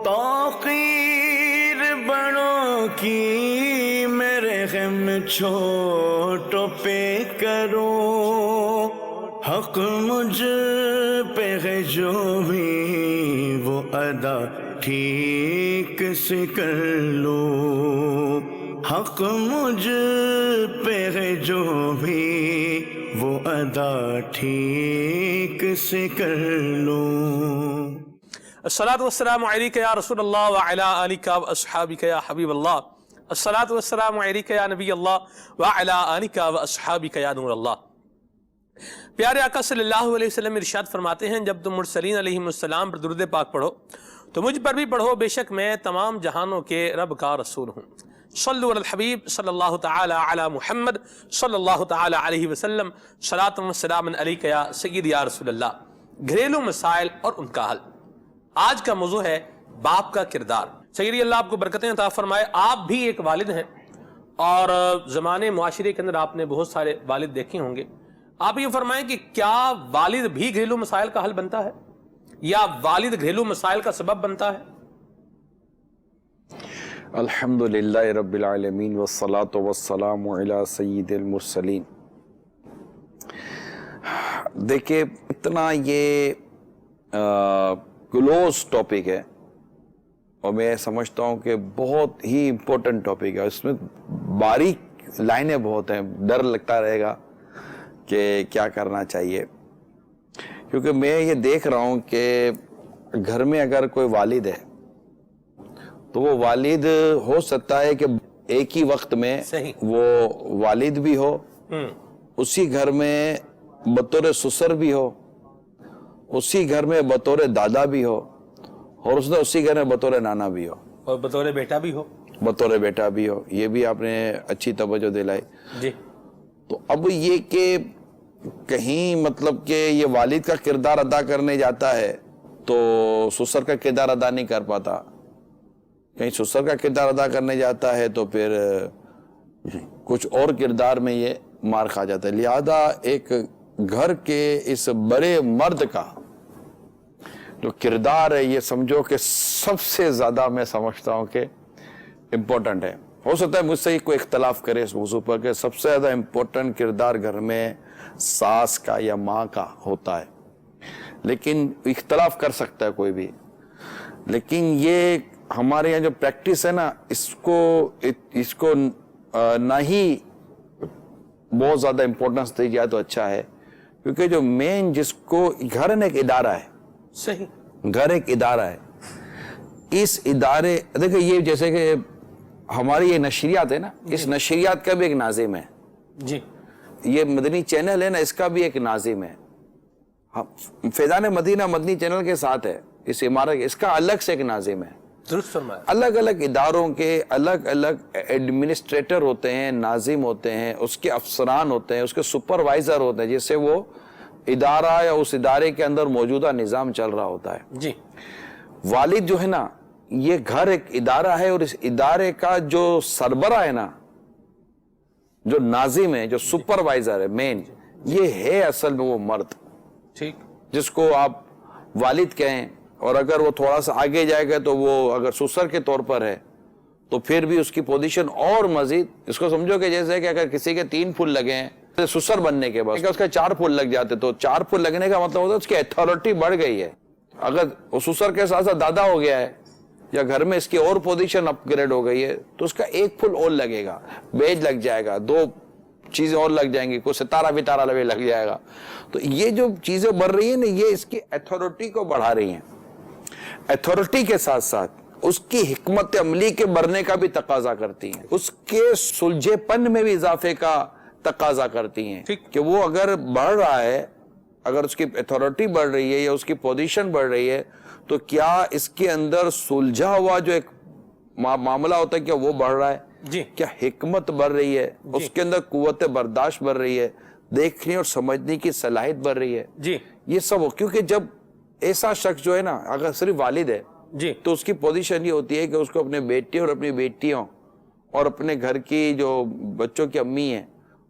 توقیر بڑوں کی میرے غم چھوٹوں پہ کرو، حق مجھ پہ ہے جو بھی وہ ادا ٹھیک سے کر لو، حق مجھ پہ ہے جو بھی وہ ادا ٹھیک سے کر لو۔ الصلاۃ والسلام علیک یا رسول اللہ وعلی آلک واصحابک یا حبیب اللہ، الصلاۃ والسلام علیک یا نبی اللہ وعلی آلک واصحابک یا نور اللہ۔ پیارے آقا صلی اللہ علیہ وسلم ارشاد فرماتے ہیں، جب تم مرسلین علیہ السلام پر درود پاک پڑھو تو مجھ پر بھی پڑھو، بے شک میں تمام جہانوں کے رب کا رسول ہوں۔ صلو علی الحبیب صلی اللہ تعالی علی محمد صلی اللہ تعالی علیہ وسلم، صلاۃ و سلام علیک یا سید یا رسول اللہ۔ گھریلو مسائل اور ان کا حل۔ آج کا موضوع ہے باپ کا کردار۔ سیدی اللہ آپ کو برکتیں عطا فرمائے۔ آپ بھی ایک والد ہیں اور زمانے معاشرے کے اندر آپ نے بہت سارے والد دیکھے ہوں گے۔ آپ یہ فرمائیں کہ کیا والد بھی گھریلو مسائل کا حل بنتا ہے یا والد گھریلو مسائل کا سبب بنتا ہے؟ الحمدللہ رب العالمین والصلاة والسلام علی سید المرسلین۔ دیکھیں اتنا یہ کلوز ٹاپک ہے اور میں سمجھتا ہوں کہ بہت ہی امپورٹنٹ ٹاپک ہے، اس میں باریک لائنیں بہت ہیں، ڈر لگتا رہے گا کہ کیا کرنا چاہیے، کیونکہ میں یہ دیکھ رہا ہوں کہ گھر میں اگر کوئی والد ہے تو وہ والد ہو سکتا ہے کہ ایک ہی وقت میں وہ والد بھی ہو، اسی گھر میں بطور سسر بھی ہو، اسی گھر میں بطور دادا بھی ہو، اور اس نے اسی گھر میں بطور نانا بھی ہو، اور بطور بیٹا بھی ہو، بطور بیٹا بھی ہو۔ یہ بھی آپ نے اچھی توجہ دلائی جی۔ تو اب یہ کہ کہیں مطلب کہ یہ والد کا کردار ادا کرنے جاتا ہے تو سسر کا کردار ادا نہیں کر پاتا، کہیں سسر کا کردار ادا کرنے جاتا ہے تو پھر کچھ اور کردار میں یہ مار کھا جاتا ہے۔ لہذا ایک گھر کے اس بڑے مرد کا جو کردار ہے، یہ سمجھو کہ سب سے زیادہ میں سمجھتا ہوں کہ امپورٹنٹ ہے۔ ہو سکتا ہے مجھ سے کوئی اختلاف کرے اس موضوع پر کہ سب سے زیادہ امپورٹنٹ کردار گھر میں ساس کا یا ماں کا ہوتا ہے، لیکن اختلاف کر سکتا ہے کوئی بھی، لیکن یہ ہمارے یہاں جو پریکٹس ہے نا، اس کو نہ ہی بہت زیادہ امپورٹنس دی جائے تو اچھا ہے، کیونکہ جو مین جس کو گھر ایک ادارہ ہے، صحیح، گھر ایک ادارہ ہے، اس ادارے دیکھیں یہ جیسے کہ ہماری یہ نشریات ہے نا، اس نشریات کا بھی ایک ناظم ہے، جی، یہ مدنی چینل ہے نا، اس کا بھی ایک ناظم ہے، فیضان مدینہ مدنی چینل کے ساتھ ہے اس عمارت، اس کا الگ سے ایک ناظم ہے۔ درست فرمایا۔ الگ الگ اداروں کے الگ الگ ایڈمنسٹریٹر ہوتے ہیں، ناظم ہوتے ہیں، اس کے افسران ہوتے ہیں، اس کے سپروائزر ہوتے ہیں، جس سے وہ ادارہ یا اس ادارے کے اندر موجودہ نظام چل رہا ہوتا ہے۔ جی۔ والد جو ہے نا، یہ گھر ایک ادارہ ہے، اور اس ادارے کا جو سربراہ ہے نا، جو ناظم ہے، جو سپروائزر ہے مین، یہ ہے اصل میں وہ مرد، ٹھیک، جس کو آپ والد کہیں، اور اگر وہ تھوڑا سا آگے جائے گا تو وہ اگر سسر کے طور پر ہے تو پھر بھی اس کی پوزیشن اور مزید، اس کو سمجھو کہ جیسے کہ اگر کسی کے 3 پھول لگے ہیں سسر بننے کے بعد اس کا 4 پھول لگ جاتے، تو 4 پھول لگنے کا مطلب ہوتا ہے اس کی اتھارٹی بڑھ گئی ہے۔ اگر وہ سسر کے ساتھ ساتھ دادا ہو گیا ہے یا گھر میں اس کی اور پوزیشن اپ گریڈ ہو گئی ہے تو اس کا 1 پھول اور لگے گا، بیج لگ جائے گا، 2 چیزیں اور لگ جائیں گی، کوئی ستارہ بتارہ لگ جائے گا۔ تو یہ جو چیزیں بڑھ رہی ہیں نا، یہ اس کی اتھارٹی کو بڑھا رہی ہیں۔ اتھارٹی کے ساتھ ساتھ اس کی حکمت عملی کے بڑھنے کا بھی تقاضا کرتی ہیں، اس کے سلجھے پن میں بھی اضافے کا تقاضا کرتی ہیں کہ وہ اگر بڑھ رہا ہے، اگر اس کی اتھارٹی بڑھ رہی ہے یا اس کی پوزیشن بڑھ رہی ہے، تو کیا اس کے اندر سلجھا ہوا جو ایک معاملہ ہوتا ہے کیا وہ بڑھ رہا ہے؟ جی۔ کیا حکمت بڑھ رہی ہے؟ اس کے اندر قوت برداشت بڑھ رہی ہے؟ دیکھنے اور سمجھنے کی صلاحیت بڑھ رہی ہے؟ جی، یہ سب ہو، کیونکہ جب ایسا شخص جو ہے نا، اگر صرف والد ہے جی، تو اس کی پوزیشن یہ ہوتی ہے کہ اس کو اپنے بیٹے اور اپنی بیٹیوں اور اپنے گھر کی جو بچوں کی امی ہیں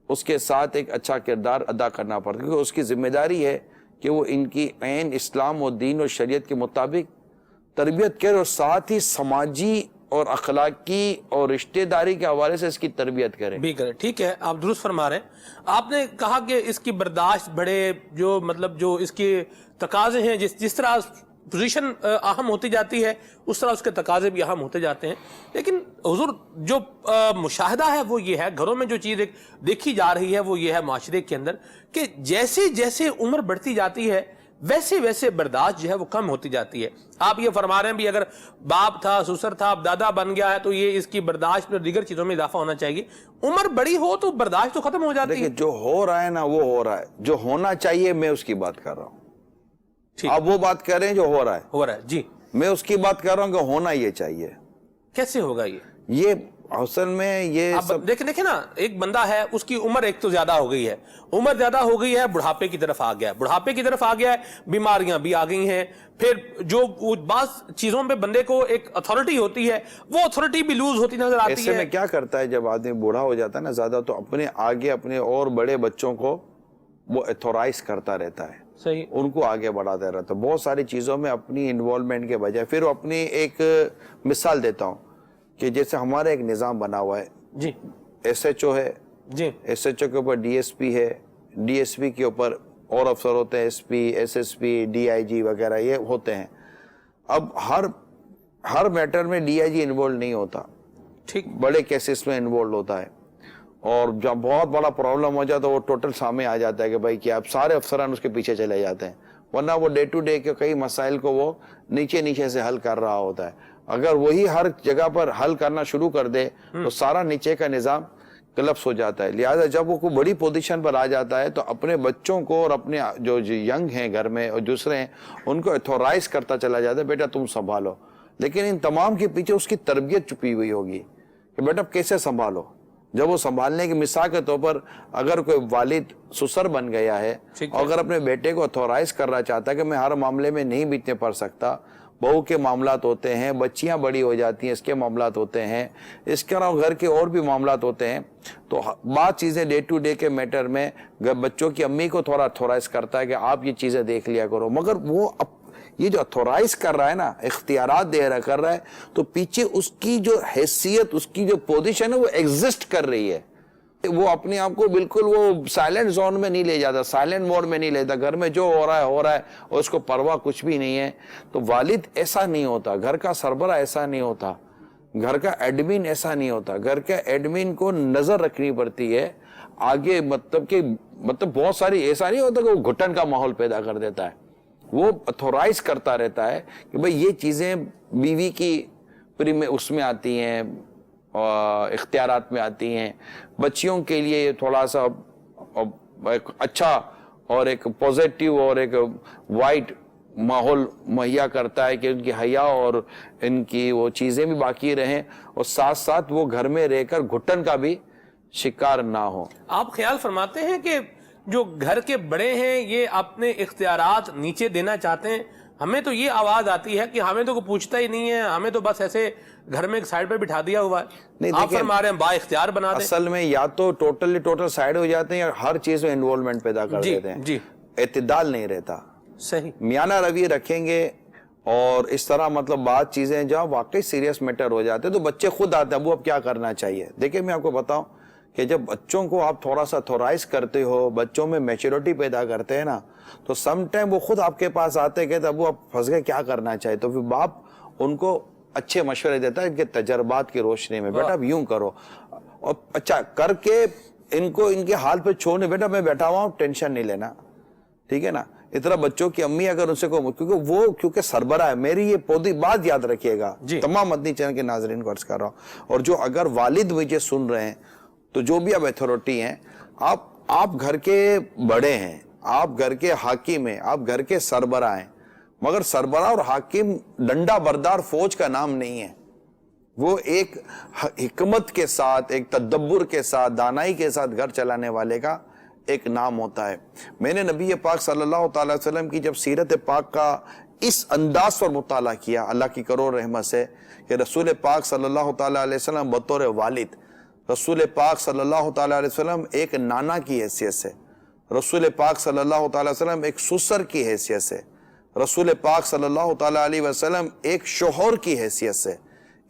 اس کے ساتھ ایک اچھا کردار ادا کرنا پڑتا ہے، کیونکہ اس کی ذمہ داری ہے کہ وہ ان کی عین اسلام و دین و شریعت کے مطابق تربیت کرے اور ساتھ ہی سماجی اور اخلاقی اور رشتہ داری کے حوالے سے اس کی تربیت کرے بھی کرے. ٹھیک ہے, آپ درست فرما رہے ہیں. آپ نے کہا کہ اس کی برداشت بڑے جو مطلب جو اس کے تقاضے ہیں, جس طرح پوزیشن اہم ہوتی جاتی ہے اس طرح اس کے تقاضے بھی اہم ہوتے جاتے ہیں. لیکن حضور جو مشاہدہ ہے وہ یہ ہے, گھروں میں جو چیز ایک دیکھی جا رہی ہے وہ یہ ہے معاشرے کے اندر کہ جیسے جیسے عمر بڑھتی جاتی ہے ویسے ویسے برداشت جو ہے وہ کم ہوتی جاتی ہے. آپ یہ فرما رہے ہیں بھی اگر باپ تھا, سسر تھا, اب دادا بن گیا ہے تو یہ اس کی برداشت میں دیگر چیزوں میں اضافہ ہونا چاہیے. عمر بڑی ہو تو برداشت تو ختم ہو جاتی ہے. جو ہو رہا ہے نا وہ ہو رہا ہے, جو ہونا چاہیے میں اس کی بات کر رہا ہوں. آپ وہ بات کر رہے ہیں جو ہو رہا ہے جی, میں اس کی بات کر رہا ہوں کہ ہونا یہ چاہیے. کیسے ہوگا یہ اصل میں یہ اب دیکھیں نا, ایک بندہ ہے اس کی عمر ایک تو زیادہ ہو گئی ہے, عمر زیادہ ہو گئی ہے, بڑھاپے کی طرف آ گیا ہے, بڑھاپے کی طرف آ گیا ہے, بیماریاں بھی آ گئی ہیں, پھر جو بعض چیزوں پہ بندے کو ایک اتھارٹی ہوتی ہے وہ اتھارٹی بھی لوز ہوتی نظر آتی ہے. ایسے میں کیا کرتا ہے جب آدمی بوڑھا ہو جاتا ہے نا زیادہ, تو اپنے آگے اپنے اور بڑے بچوں کو وہ ایتھورائز کرتا رہتا ہے, صحیح, ان کو آگے بڑھاتا رہتا ہے بہت ساری چیزوں میں اپنی انوالومنٹ کے بجائے. پھر اپنی ایک مثال دیتا ہوں کہ جیسے ہمارا ایک نظام بنا ہوا ہے, جی, ایس ایچ او ہے, جی, ایس ایچ او کے اوپر ڈی ایس پی ہے, ڈی ایس پی کے اوپر اور افسر ہوتے ہیں, S P, S S P, D I G وغیرہ یہ ہوتے ہیں. اب ہر میٹر میں ڈی آئی جی انوالو نہیں ہوتا, ٹھیک, بڑے کیسز میں انوالو ہوتا ہے, اور جب بہت بڑا پرابلم ہو جاتا ہے وہ ٹوٹل سامنے آ جاتا ہے کہ بھائی کیا, اب سارے افسران اس کے پیچھے چلے جاتے ہیں, ورنہ وہ ڈے ٹو ڈے کے کئی مسائل کو وہ نیچے سے حل کر رہا ہوتا ہے. اگر وہی ہر جگہ پر حل کرنا شروع کر دے تو سارا نیچے کا نظام کلپس ہو جاتا ہے. لہٰذا جب وہ کوئی بڑی پوزیشن پر آ جاتا ہے تو اپنے بچوں کو اور اپنے جو ینگ ہیں گھر میں اور دوسرے ہیں ان کو ایتھورائز کرتا چلا جاتا ہے, بیٹا تم سنبھالو. لیکن ان تمام کے پیچھے اس کی تربیت چھپی ہوئی ہوگی کہ بیٹا کیسے سنبھالو. جب وہ سنبھالنے کی مثال کے طور پر اگر کوئی والد سسر بن گیا ہے اور اگر اپنے بیٹے کو ایتھورائز کرنا چاہتا ہے کہ میں ہر معاملے میں نہیں بیتنے پڑ سکتا, بہو کے معاملات ہوتے ہیں, بچیاں بڑی ہو جاتی ہیں اس کے معاملات ہوتے ہیں, اس کے علاوہ گھر کے اور بھی معاملات ہوتے ہیں, تو بعض چیزیں ڈے ٹو ڈے کے میٹر میں بچوں کی امی کو تھوڑا ایتھورائز کرتا ہے کہ آپ یہ چیزیں دیکھ لیا کرو. مگر وہ یہ جو ایتھورائز کر رہا ہے نا, اختیارات دے رہا کر رہا ہے, تو پیچھے اس کی جو حیثیت, اس کی جو پوزیشن ہے وہ ایگزسٹ کر رہی ہے. وہ اپنے آپ کو بالکل وہ سائلنٹ زون میں نہیں لے جاتا, سائلنٹ موڈ میں نہیں لیتا, گھر میں جو ہو رہا ہے اور اس کو پرواہ کچھ بھی نہیں ہے. تو والد ایسا نہیں ہوتا, گھر کا سربراہ ایسا نہیں ہوتا, گھر کا ایڈمن ایسا نہیں ہوتا. گھر کا ایڈمن کو نظر رکھنی پڑتی ہے آگے, مطلب بہت ساری ایسا نہیں ہوتا کہ وہ گھٹن کا ماحول پیدا کر دیتا ہے. وہ ایتھورائز کرتا رہتا ہے کہ بھئی یہ چیزیں بیوی کی اس میں آتی ہیں, اختیارات میں آتی ہیں. بچیوں کے لیے تھوڑا سا ایک اچھا اور ایک پوزیٹیو اور ایک وائٹ ماحول مہیا کرتا ہے کہ ان کی حیا اور ان کی وہ چیزیں بھی باقی رہیں, اور ساتھ ساتھ وہ گھر میں رہ کر گھٹن کا بھی شکار نہ ہو. آپ خیال فرماتے ہیں کہ جو گھر کے بڑے ہیں یہ اپنے اختیارات نیچے دینا چاہتے ہیں؟ ہمیں تو یہ آواز آتی ہے کہ ہمیں تو کوئی پوچھتا ہی نہیں ہے, ہمیں تو بس ایسے گھر میں ایک سائیڈ پہ بٹھا دیا ہوا ہے. آپ فرما رہے ہیں با اختیار بنا دیں. اصل میں یا تو ٹوٹل سائیڈ ہو جاتے ہیں یا ہر چیز میں انوالومنٹ پیدا کر دیتے ہیں. جی, اعتدال نہیں رہتا. صحیح, میانہ روی رکھیں گے اور اس طرح مطلب بعض چیزیں جہاں واقعی سیریس میٹر ہو جاتے ہیں تو بچے خود آتے ہیں, ابو اب کیا کرنا چاہیے. دیکھیں میں آپ کو بتاؤں کہ جب بچوں کو آپ تھوڑا سا تھورائز کرتے ہو, بچوں میں میچورٹی پیدا کرتے ہیں نا, تو سم ٹائم وہ خود آپ کے پاس آتے کہتے ابو آپ پھنس گئے کیا کرنا چاہیے. تو پھر باپ ان کو اچھے مشورے دیتا ہے ان کے تجربات کی روشنی میں, بیٹا اب یوں کرو, اور اچھا کر کے ان کو ان کے حال پہ چھوڑنے, بیٹا میں بیٹھا ہوا ہوں ٹینشن نہیں لینا, ٹھیک ہے نا. اس طرح بچوں کی امی اگر ان سے کو, کیونکہ سربراہ ہے, میری یہ پودی بات یاد رکھیے گا, تمام مدنی چینل کے ناظرین کو عرض کر رہا ہوں. اور جو اگر والد مجھے سن رہے ہیں تو جو بھی اب ایتھارٹی ہیں, آپ گھر کے بڑے ہیں, آپ گھر کے حاکم ہیں, آپ گھر کے سربراہ ہیں, مگر سربراہ اور حاکم ڈنڈا بردار فوج کا نام نہیں ہے. وہ ایک حکمت کے ساتھ, ایک تدبر کے ساتھ, دانائی کے ساتھ گھر چلانے والے کا ایک نام ہوتا ہے. میں نے نبی پاک صلی اللہ تعالی وسلم کی جب سیرت پاک کا اس انداز پر مطالعہ کیا اللہ کی کروڑ رحمت سے کہ رسول پاک صلی اللہ تعالی علیہ وسلم بطور والد, رسول پاک صلی اللہ تعالی علیہ وسلم ایک نانا کی حیثیت سے, رسول پاک صلی اللہ تعالی وسلم ایک سسر کی حیثیت سے, رسول پاک صلی اللہ تعالیٰ علیہ وسلم ایک شوہر کی حیثیت سے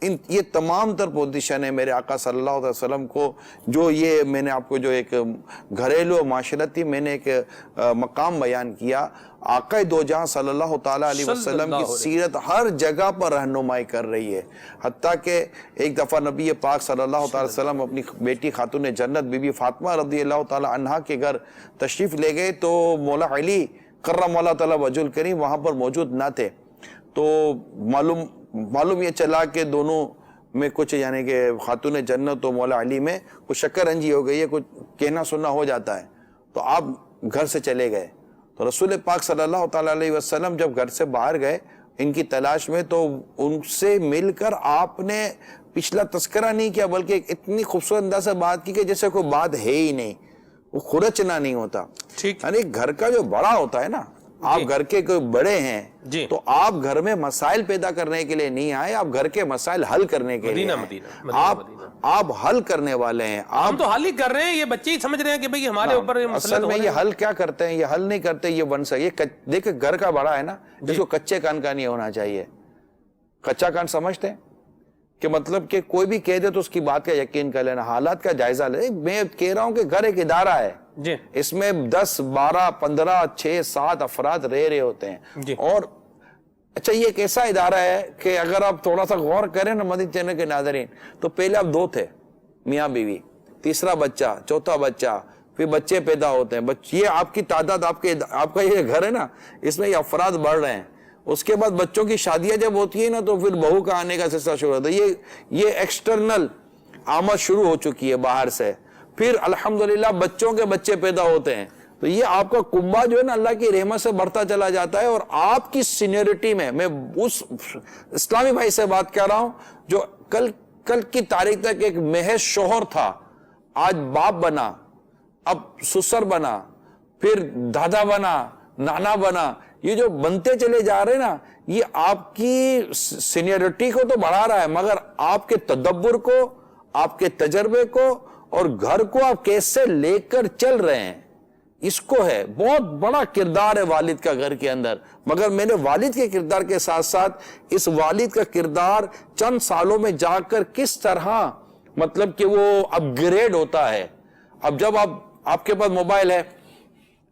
یہ تمام تر پوزیشن ہے میرے آقا صلی اللہ علیہ وسلم کو، جو یہ میں نے آپ کو جو ایک گھریلو معاشرتی میں نے ایک مقام بیان کیا، آقا دو جہاں صلی اللہ تعالیٰ علیہ وسلم کی سیرت ہر جگہ پر رہنمائی کر رہی ہے۔ حتیٰ کہ ایک دفعہ نبی پاک صلی اللہ تعالیٰ علیہ وسلم اپنی بیٹی خاتون جنت بی بی فاطمہ رضی اللہ تعالیٰ عنہا کے گھر تشریف لے گئے تو مولا علی کرم اللہ تعالیٰ وجہ الکریم وہاں پر موجود نہ تھے، تو معلوم یہ چلا کہ دونوں میں کچھ یعنی کہ خاتون جنت و مولا علی میں کچھ شکر رنجی ہو گئی ہے، کچھ کہنا سننا ہو جاتا ہے، تو آپ گھر سے چلے گئے۔ تو رسول پاک صلی اللہ تعالیٰ علیہ وسلم جب گھر سے باہر گئے ان کی تلاش میں، تو ان سے مل کر آپ نے پچھلا تذکرہ نہیں کیا بلکہ اتنی خوبصورت انداز سے بات کی کہ جیسے کوئی بات ہے ہی نہیں، وہ خرچنا نہیں ہوتا۔ یعنی گھر کا جو بڑا ہوتا ہے نا، آپ گھر کے کوئی بڑے ہیں تو آپ گھر میں مسائل پیدا کرنے کے لیے نہیں آئے، آپ گھر کے مسائل حل کرنے کے لیے آپ حل کرنے والے ہیں۔ ہم تو حل ہی کر رہے ہیں، یہ بچے ہی سمجھ رہے ہیں کہ بھئی ہمارے اوپر اصل میں یہ حل کیا کرتے ہیں، یہ حل نہیں کرتے، یہ بن سکے۔ یہ دیکھیں گھر کا بڑا ہے نا، جس کو کچے کان کا نہیں ہونا چاہیے۔ کچا کان سمجھتے ہیں کہ مطلب کہ کوئی بھی کہہ دے تو اس کی بات کا یقین کر لینا، حالات کا جائزہ لے۔ میں کہہ رہا ہوں کہ گھر ایک ادارہ ہے، اس میں 10 12 15 6 7 افراد رہ ہوتے ہیں، اور اچھا یہ ایک ایسا ادارہ ہے کہ اگر آپ تھوڑا سا غور کریں نا مدنی چینل کے ناظرین، تو پہلے آپ 2 تھے، میاں بیوی، تیسرا بچہ، چوتھا بچہ، پھر بچے پیدا ہوتے ہیں، یہ آپ کی تعداد، آپ کا یہ گھر ہے نا، اس میں یہ افراد بڑھ رہے ہیں۔ اس کے بعد بچوں کی شادیاں جب ہوتی ہے نا تو پھر بہو کا آنے کا سلسلہ شروع ہوتا ہے، یہ ایکسٹرنل آمد شروع ہو چکی ہے باہر سے، پھر الحمدللہ بچوں کے بچے پیدا ہوتے ہیں، تو یہ آپ کا کنبہ جو ہے نا اللہ کی رحمت سے بڑھتا چلا جاتا ہے۔ اور آپ کی سینیورٹی میں اس اسلامی بھائی سے بات کر رہا ہوں جو کل کی تاریخ تک ایک محض شوہر تھا، آج باپ بنا، اب سسر بنا، پھر دادا بنا، نانا بنا، یہ جو بنتے چلے جا رہے نا، یہ آپ کی سینیورٹی کو تو بڑھا رہا ہے، مگر آپ کے تدبر کو، آپ کے تجربے کو اور گھر کو آپ کیسے لے کر چل رہے ہیں، اس کو ہے۔ بہت بڑا کردار ہے والد کا گھر کے اندر، مگر میں نے والد کے کردار کے ساتھ ساتھ اس والد کا کردار چند سالوں میں جا کر کس طرح مطلب کہ وہ اپ گریڈ ہوتا ہے۔ اب جب آپ کے پاس موبائل ہے،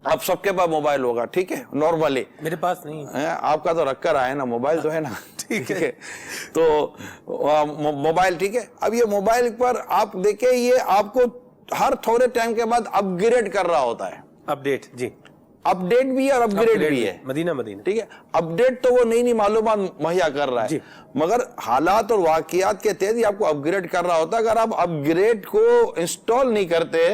آپ سب کے پاس موبائل ہوگا، ٹھیک ہے، نارملی میرے پاس نہیں ہے، آپ کا تو رکھ کر آئے نا، موبائل تو ہے نا، ٹھیک ہے، تو موبائل ٹھیک ہے۔ اب یہ موبائل پر آپ دیکھیں، یہ آپ کو ہر تھوڑے ٹائم کے بعد اپ گریڈ کر رہا ہوتا ہے، اپڈیٹ، جی اپ ڈیٹ بھی ہے اور اپ گریڈ بھی ہے، مدینہ ٹھیک ہے۔ اپ ڈیٹ تو وہ نئی معلومات مہیا کر رہا ہے، مگر حالات اور واقعات کے تحت آپ کو اپ گریڈ کر رہا ہوتا ہے۔ اگر آپ اپ گریڈ کو انسٹال نہیں کرتے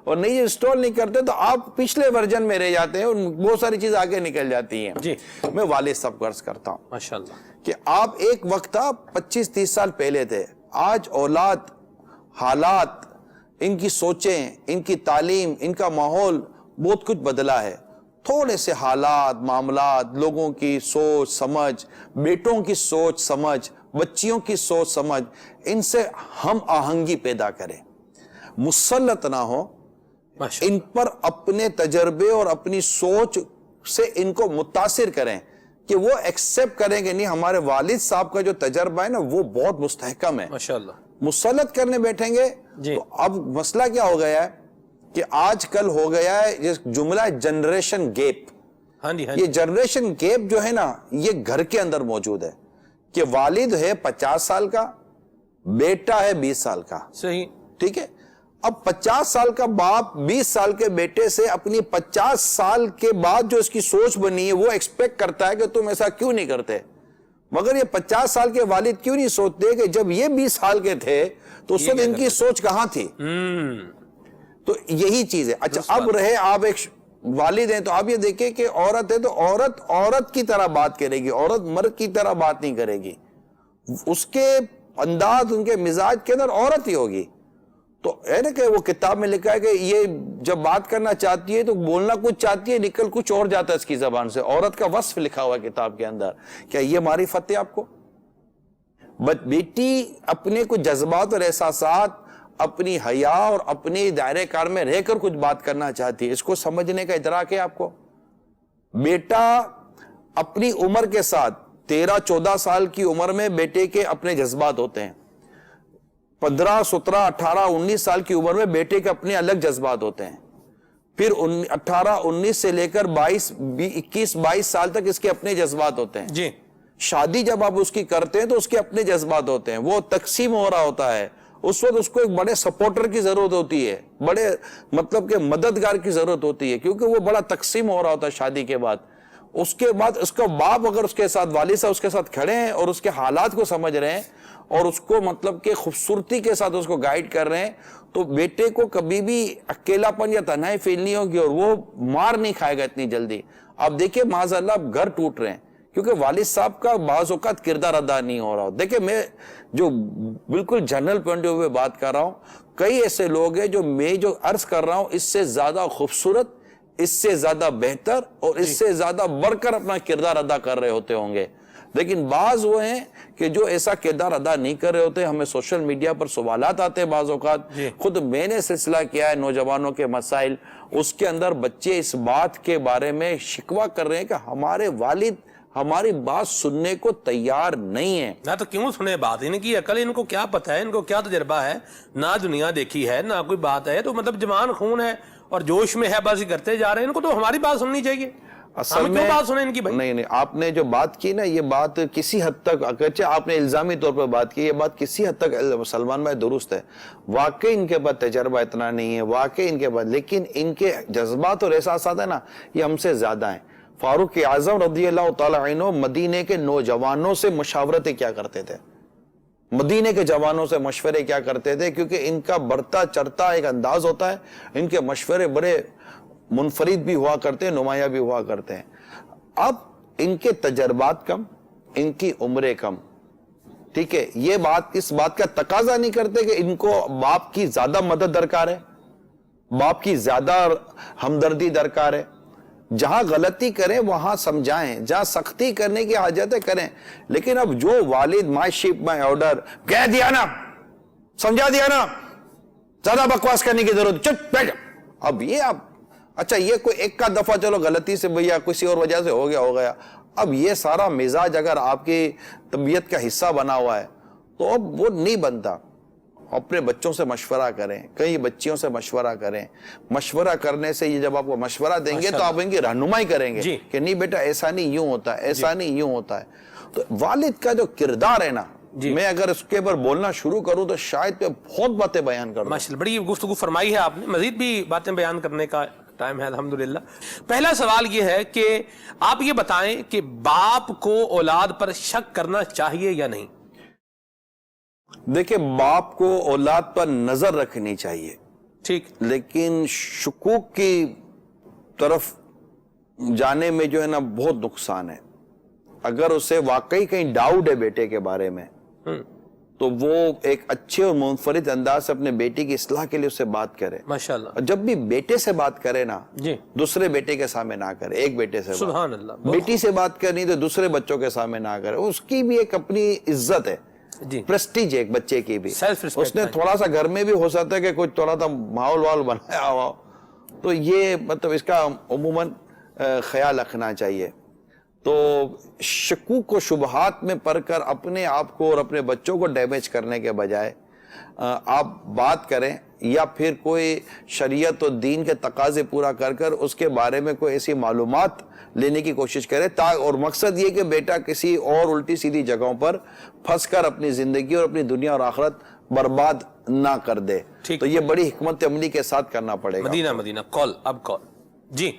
اور نہیں انسٹال نہیں کرتے تو آپ پچھلے ورژن میں رہ جاتے ہیں اور بہت ساری چیز آگے نکل جاتی ہیں۔ جی میں والد صاحب کو عرض کرتا ہوں ماشاءاللہ کہ آپ ایک وقت تھا 25-30 سال پہلے تھے، آج اولاد، حالات، ان کی سوچیں، ان کی تعلیم، ان کا ماحول بہت کچھ بدلا ہے۔ تھوڑے سے حالات، معاملات، لوگوں کی سوچ سمجھ، بیٹوں کی سوچ سمجھ، بچیوں کی سوچ سمجھ، ان سے ہم آہنگی پیدا کریں، مسلط نہ ہو، ان پر اپنے تجربے اور اپنی سوچ سے ان کو متاثر کریں کہ وہ ایکسپٹ کریں کہ نہیں، ہمارے والد صاحب کا جو تجربہ ہے نا وہ بہت مستحکم ہے۔ ماشاءاللہ مسلط کرنے بیٹھیں گے تو اب مسئلہ کیا ہو گیا ہے کہ آج کل ہو گیا ہے یہ جملہ جنریشن گیپ۔ یہ جنریشن گیپ جو ہے نا یہ گھر کے اندر موجود ہے کہ والد ہے 50 سال کا، بیٹا ہے 20 سال کا، صحیح، ٹھیک ہے۔ اب 50 سال کا باپ 20 سال کے بیٹے سے اپنی 50 سال کے بعد جو اس کی سوچ بنی ہے وہ ایکسپیکٹ کرتا ہے کہ تم ایسا کیوں نہیں کرتے، مگر یہ 50 سال کے والد کیوں نہیں سوچتے کہ جب یہ 20 سال کے تھے تو اس وقت ان کی سوچ کہاں تھی۔ تو یہی چیز ہے۔ اچھا اب رہے آپ ایک والد ہیں تو آپ یہ دیکھیں کہ عورت ہے تو عورت کی طرح بات کرے گی، عورت مرد کی طرح بات نہیں کرے گی، اس کے انداز، ان کے مزاج کے اندر عورت ہی ہوگی۔ تو ہے نا کہ وہ کتاب میں لکھا ہے کہ یہ جب بات کرنا چاہتی ہے تو بولنا کچھ چاہتی ہے، نکل کچھ اور جاتا ہے اس کی زبان سے۔ عورت کا وصف لکھا ہوا ہے کتاب کے اندر، کیا یہ معرفت ہے آپ کو؟ بیٹی اپنے کچھ جذبات اور احساسات، اپنی حیا اور اپنی دائرے کار میں رہ کر کچھ بات کرنا چاہتی ہے، اس کو سمجھنے کا ادراک ہے آپ کو؟ بیٹا اپنی عمر کے ساتھ 13-14 سال کی عمر میں بیٹے کے اپنے جذبات ہوتے ہیں, 15, 17, 18, 19 سال کی عمر میں بیٹے کے اپنے الگ جذبات ہوتے ہیں, پھر 18, 19 سے لے کر 21, 22 سال تک اس کے اپنے جذبات ہوتے ہیں. جی. شادی جب آپ اس کی کرتے ہیں تو اس کے اپنے جذبات ہوتے ہیں, وہ تقسیم ہو رہا ہوتا ہے, اس وقت اس کو ایک بڑے سپورٹر کی ضرورت ہوتی ہے, بڑے مطلب کہ مددگار کی ضرورت ہوتی ہے, کیونکہ وہ بڑا تقسیم ہو رہا ہوتا ہے شادی کے بعد. اس کے بعد اس کا باپ اگر اس کے ساتھ, والد صاحب اس کے ساتھ کھڑے ہیں اور اس کے حالات کو سمجھ رہے ہیں اور اس کو مطلب کہ خوبصورتی کے ساتھ اس کو گائیڈ کر رہے ہیں, تو بیٹے کو کبھی بھی اکیلا پن یا تنہائی فیل نہیں ہوگی اور وہ مار نہیں کھائے گا اتنی جلدی. آپ دیکھیں معاذ اللہ اب گھر ٹوٹ رہے ہیں کیونکہ والد صاحب کا بعض اوقات کردار ادا نہیں ہو رہا. دیکھیں میں جو بالکل جنرل پوائنٹ آف ویو بات کر رہا ہوں, کئی ایسے لوگ ہیں جو میں جو عرض کر رہا ہوں اس سے زیادہ خوبصورت, اس سے زیادہ بہتر اور اس سے زیادہ بڑھ کر اپنا کردار ادا کر رہے ہوتے ہوں گے, لیکن بعض وہ ہیں کہ جو ایسا کردار ادا نہیں کر رہے ہوتے. ہمیں سوشل میڈیا پر سوالات آتے ہیں بعض اوقات, خود میں نے سلسلہ کیا ہے نوجوانوں کے مسائل, اس کے اندر بچے اس بات کے بارے میں شکوہ کر رہے ہیں کہ ہمارے والد ہماری بات سننے کو تیار نہیں ہے. نہ تو کیوں سنے بات, ان کی عقل, ان کو کیا پتہ ہے, ان کو کیا تجربہ ہے, نہ دنیا دیکھی ہے نہ کوئی بات ہے, تو مطلب جوان خون ہے اور جوش میں ہے, بس کرتے جا رہے ہیں. ان کو تو ہماری بات سننی چاہیے, اصل میں بات سنیں ان کی بھائی. نہیں, آپ نے جو بات کی نا, یہ بات کسی حد تک, اگرچہ آپ نے الزامی طور پر بات کی, یہ بات کسی حد تک سلمان بھائی درست ہے. واقعی ان کے پاس تجربہ اتنا نہیں ہے, واقعی ان کے پاس, لیکن ان کے جذبات اور احساسات ہیں نا یہ ہم سے زیادہ ہیں. فاروق اعظم رضی اللہ تعالی عنہ مدینے کے نوجوانوں سے مشاورتیں کیا کرتے تھے, مدینے کے جوانوں سے مشورے کیا کرتے تھے, کیونکہ ان کا بڑھتا چڑھتا ایک انداز ہوتا ہے, ان کے مشورے بڑے منفرد بھی ہوا کرتے ہیں, نمایاں بھی ہوا کرتے ہیں. اب ان کے تجربات کم, ان کی عمریں کم, ٹھیک ہے, یہ بات اس بات کا تقاضا نہیں کرتے کہ ان کو باپ کی زیادہ مدد درکار ہے, باپ کی زیادہ ہمدردی درکار ہے. جہاں غلطی کریں وہاں سمجھائیں, جہاں سختی کرنے کی حاجت ہے کریں, لیکن اب جو والد مائی شپ مائی آرڈر کہہ دیا نا, سمجھا دیا نا, زیادہ بکواس کرنے کی ضرورت, چپ بیٹھ. اب یہ اب اچھا یہ کوئی ایک کا دفعہ چلو غلطی سے بھیا کسی اور وجہ سے ہو گیا, اب یہ سارا مزاج اگر آپ کی طبیعت کا حصہ بنا ہوا ہے تو اب وہ نہیں بنتا. اپنے بچوں سے مشورہ کریں, کئی بچیوں سے مشورہ کریں. مشورہ کرنے سے یہ جب آپ کو مشورہ دیں گے تو آپ ان کی رہنمائی کریں گے کہ نہیں بیٹا ایسا نہیں یوں ہوتا ہے, ایسا نہیں یوں ہوتا ہے. تو والد کا جو کردار ہے نا, میں اگر اس کے اوپر بولنا شروع کروں تو شاید پہ بہت باتیں بیان کروں. ماشاءاللہ, بڑی گفتگو فرمائی ہے آپ نے, مزید بھی باتیں بیان کرنے کا ٹائم ہے الحمدللہ. پہلا سوال یہ ہے کہ آپ یہ بتائیں کہ باپ کو اولاد پر شک کرنا چاہیے یا نہیں؟ دیکھیں باپ کو اولاد پر نظر رکھنی چاہیے, ٹھیک, لیکن شکوک کی طرف جانے میں جو ہے نا بہت نقصان ہے. اگر اسے واقعی کہیں ڈاؤٹ ہے بیٹے کے بارے میں تو وہ ایک اچھے اور منفرد انداز سے اپنے بیٹی کی اصلاح کے لیے اس سے بات کرے. ماشاءاللہ. اور جب بھی بیٹے سے بات کرے نا, جی, دوسرے بیٹے کے سامنے نہ کرے. ایک بیٹے سے سبحان اللہ, بیٹی سے بات کرنی تو دوسرے بچوں کے سامنے نہ کرے. اس کی بھی ایک اپنی عزت ہے, پریسٹیج ہے ایک بچے کی بھی. اس نے تھوڑا سا گھر میں بھی ہو سکتا ہے کہ کچھ تھوڑا سا ماحول وال بنایا ہوا, تو یہ مطلب اس کا عموماً خیال رکھنا چاہیے. تو شکوک و شبہات میں پڑھ کر اپنے آپ کو اور اپنے بچوں کو ڈیمیج کرنے کے بجائے آپ بات کریں, یا پھر کوئی شریعت و دین کے تقاضے پورا کر کر اس کے بارے میں کوئی ایسی معلومات لینے کی کوشش کرے, اور مقصد یہ کہ بیٹا کسی اور الٹی سیدھی جگہوں پر پھنس کر اپنی زندگی اور اپنی دنیا اور آخرت برباد نہ کر دے. تو یہ بڑی حکمت عملی کے ساتھ کرنا پڑے گا. مدینہ کال, اب کال. جی,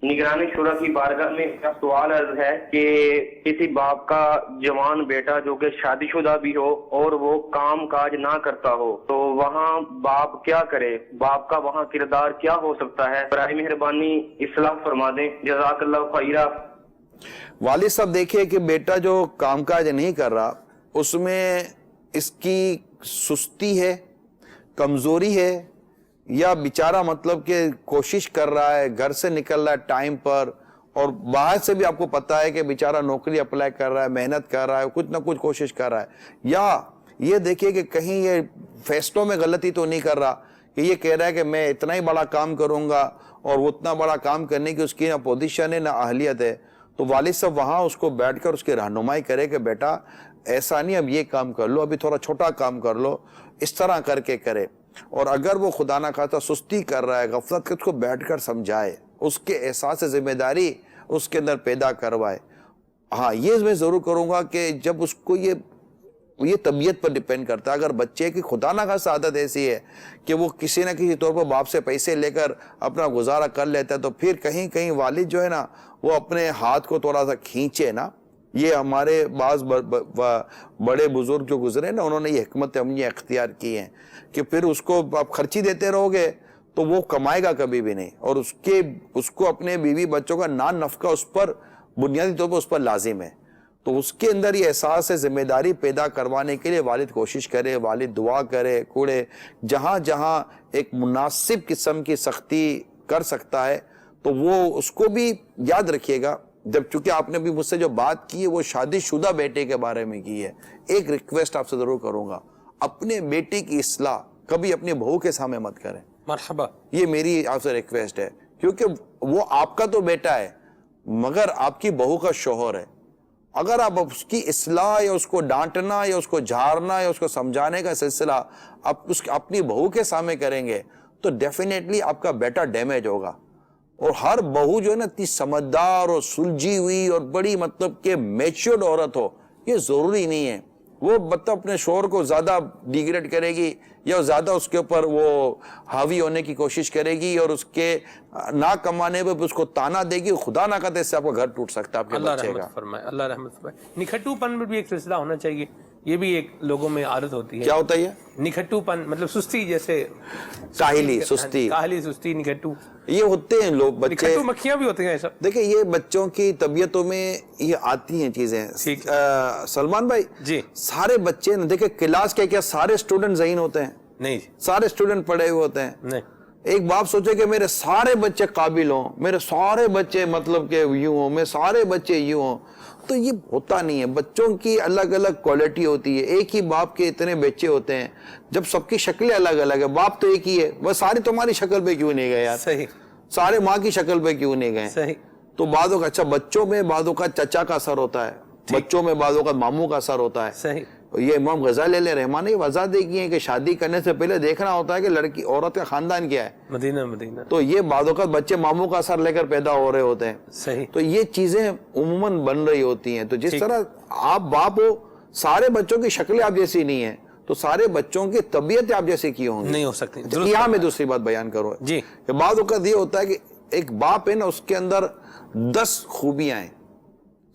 نگرانی شورا کی بارگاہ میں میرا سوال عرض ہے کہ کسی باپ کا جوان بیٹا جو کہ شادی شدہ بھی ہو اور وہ کام کاج نہ کرتا ہو تو وہاں باپ کیا کرے, باپ کا وہاں کردار کیا ہو سکتا ہے؟ برائے مہربانی اصلاح فرما دیں, جزاک اللہ خیرہ. والد صاحب دیکھیے کہ بیٹا جو کام کاج نہیں کر رہا اس میں اس کی سستی ہے, کمزوری ہے, یا بیچارہ مطلب کہ کوشش کر رہا ہے, گھر سے نکل رہا ہے ٹائم پر, اور باہر سے بھی آپ کو پتا ہے کہ بیچارہ نوکری اپلائی کر رہا ہے, محنت کر رہا ہے, کچھ نہ کچھ کوشش کر رہا ہے, یا یہ دیکھیے کہ کہیں یہ فیصلوں میں غلطی تو نہیں کر رہا کہ یہ کہہ رہا ہے کہ میں اتنا ہی بڑا کام کروں گا اور وہ اتنا بڑا کام کرنے کی اس کی نہ پوزیشن ہے نہ اہلیت ہے, تو والد صاحب وہاں اس کو بیٹھ کر اس کی رہنمائی کرے کہ بیٹا ایسا نہیں اب یہ کام کر لو, ابھی تھوڑا چھوٹا کام کر لو, اس طرح کر کے کرے. اور اگر وہ خدا نہ خواستہ سستی کر رہا ہے, غفلت کر, اس کو بیٹھ کر سمجھائے, اس کے احساس ذمہ داری اس کے اندر پیدا کروائے. ہاں یہ میں ضرور کروں گا کہ جب اس کو یہ طبیعت پر ڈیپینڈ کرتا ہے. اگر بچے کی خدا نہ خواستہ عادت ایسی ہے کہ وہ کسی نہ کسی طور پر باپ سے پیسے لے کر اپنا گزارا کر لیتا ہے, تو پھر کہیں کہیں والد جو ہے نا وہ اپنے ہاتھ کو تھوڑا سا کھینچے نا. یہ ہمارے بعض بڑے بزرگ جو گزرے نا, انہوں نے یہ حکمت عملی اختیار کی ہیں کہ پھر اس کو آپ خرچی دیتے رہو گے تو وہ کمائے گا کبھی بھی نہیں, اور اس کو اپنے بیوی بچوں کا نان نفقہ اس پر بنیادی طور پر اس پر لازم ہے. تو اس کے اندر یہ احساس ہے ذمہ داری پیدا کروانے کے لیے والد کوشش کرے, والد دعا کرے, کوڑے جہاں جہاں ایک مناسب قسم کی سختی کر سکتا ہے. تو وہ اس کو بھی یاد رکھیے گا, جب چونکہ آپ نے بھی مجھ سے جو بات کی ہے وہ شادی شدہ بیٹے کے بارے میں کی ہے, ایک ریکویسٹ آپ سے ضرور کروں گا, اپنے بیٹے کی اصلاح کبھی اپنی بہو کے سامنے مت کریں. مرحبا. یہ میری آپ سے ریکویسٹ ہے, کیونکہ وہ آپ کا تو بیٹا ہے مگر آپ کی بہو کا شوہر ہے. اگر آپ اس کی اصلاح یا اس کو ڈانٹنا یا اس کو جھاڑنا یا اس کو سمجھانے کا سلسلہ آپ اپنی بہو کے سامنے کریں گے تو ڈیفینیٹلی آپ کا بیٹا ڈیمیج ہوگا. اور ہر بہو جو ہے نا اتنی سمجھدار اور سلجھی ہوئی اور بڑی مطلب کہ میچورڈ عورت ہو, یہ ضروری نہیں ہے. وہ مطلب اپنے شوہر کو زیادہ ڈیگریڈ کرے گی یا زیادہ اس کے اوپر وہ حاوی ہونے کی کوشش کرے گی اور اس کے نہ کمانے پہ اس کو تانا دے گی. خدا نہ کرے اس سے آپ کا گھر ٹوٹ سکتا ہے آپ کے بچے کا. اللہ رحمت فرمائے, اللہ رحمت فرمائے. نکھٹو پن میں بھی ایک سلسلہ ہونا چاہیے, یہ بھی ایک لوگوں میں عادت ہوتی ہے. کیا ہوتا ہے یہ نکھٹو پن مطلب سستی, جیسے کاہلی سستی, کاہلی سستی نکھٹو, یہ ہوتے ہیں لوگ بچے. نکھٹو مکھیاں بھی ہوتی ہیں ایسا. دیکھیں یہ بچوں کی طبیعتوں میں یہ آتی ہیں چیزیں. سلمان بھائی جی, سارے بچے دیکھیں کلاس کے کیا سارے اسٹوڈنٹ ذہین ہوتے ہیں؟ نہیں, سارے اسٹوڈنٹ پڑھے ہوئے ہوتے ہیں؟ نہیں. ایک باپ سوچے کہ میرے سارے بچے قابل ہوں, میرے سارے بچے مطلب کہ یوں ہوں, میں سارے بچے یوں ہوں, تو یہ ہوتا نہیں ہے. بچوں کی الگ الگ کوالٹی ہوتی ہے. ایک ہی باپ کے اتنے بچے ہوتے ہیں, جب سب کی شکلیں الگ الگ ہیں, باپ تو ایک ہی ہے, وہ سارے تمہاری شکل پہ کیوں نہیں گئے یار؟ صحیح. سارے ماں کی شکل پہ کیوں نہیں گئے؟ صحیح. تو بعضوں کا اچھا بچوں میں بعضوں کا چچا کا اثر ہوتا ہے, بچوں میں بعضوں کا ماموں کا اثر ہوتا ہے. صحیح. یہ امام غزالی علیہ رحمٰن نے وضاحت دی ہے کہ شادی کرنے سے پہلے دیکھنا ہوتا ہے کہ لڑکی عورت کا خاندان کیا ہے. مدینہ مدینہ. تو یہ بعضوں کا بچے ماموں کا اثر لے کر پیدا ہو رہے ہوتے ہیں. صحیح. تو یہ چیزیں عموماً بن رہی ہوتی ہیں. تو جس طرح آپ باپ ہو, سارے بچوں کی شکلیں آپ جیسی نہیں ہیں, تو سارے بچوں کی طبیعت آپ جیسی کی ہوں گی, نہیں ہو سکتی. یہاں میں دوسری بات بیان کروں جی, کہ بعض اوقات یہ ہوتا ہے کہ ایک باپ ہے نا, اس کے اندر 10 خوبیاں ہیں.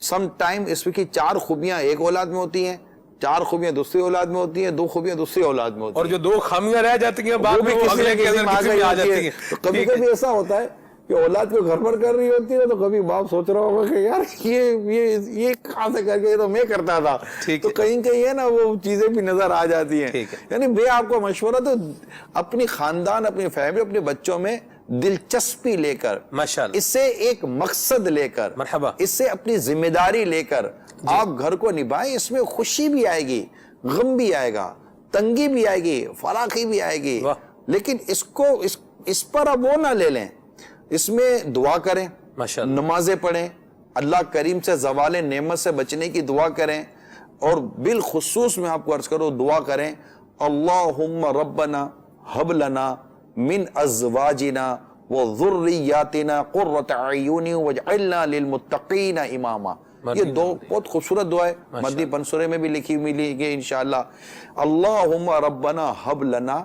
سم ٹائم اس کی 4 خوبیاں ایک اولاد میں ہوتی ہیں, 4 خوبیاں دوسری اولاد میں ہوتی ہیں, 2 خوبیاں دوسری اولاد میں ہوتی ہیں, اور جو 2 خامیاں رہ جاتی ہیں بعد میں وہ اگلے کے اندر کسی میں آ جاتی ہیں. تو کبھی کبھی ایسا ہوتا ہے کہ اولاد کو گھر پر کر رہی ہوتی ہے, تو کبھی باپ سوچ رہا ہوگا کہ یار یہ کہاں سے کر کے, یہ تو میں کرتا تھا. تو کہیں کہیں ہے نا وہ چیزیں بھی نظر آ جاتی ہیں. یعنی میں آپ کو مشورہ تو اپنی خاندان, اپنی فیملی, اپنے بچوں میں دلچسپی لے کر, ماشاءاللہ, اس سے ایک مقصد لے کر, مرحبا, اس سے اپنی ذمہ داری لے کر آپ گھر کو نبھائیں. اس میں خوشی بھی آئے گی, غم بھی آئے گا, تنگی بھی آئے گی, فراخی بھی آئے گی, لیکن اس پر اب وہ نہ لے لیں. اس میں دعا کریں, نمازیں پڑھیں, اللہ کریم سے زوال نعمت سے بچنے کی دعا کریں, اور بالخصوص میں آپ کو عرض کروں دعا کریں, اللہم ربنا ہب لنا من ازواجنا وذریاتنا قرۃ اعین واجعلنا للمتقین اماما. یہ 2 بہت خوبصورت دعا ہے, مدنی پنسورے میں بھی لکھی ملی گی انشاءاللہ. اللہم ربنا ہب لنا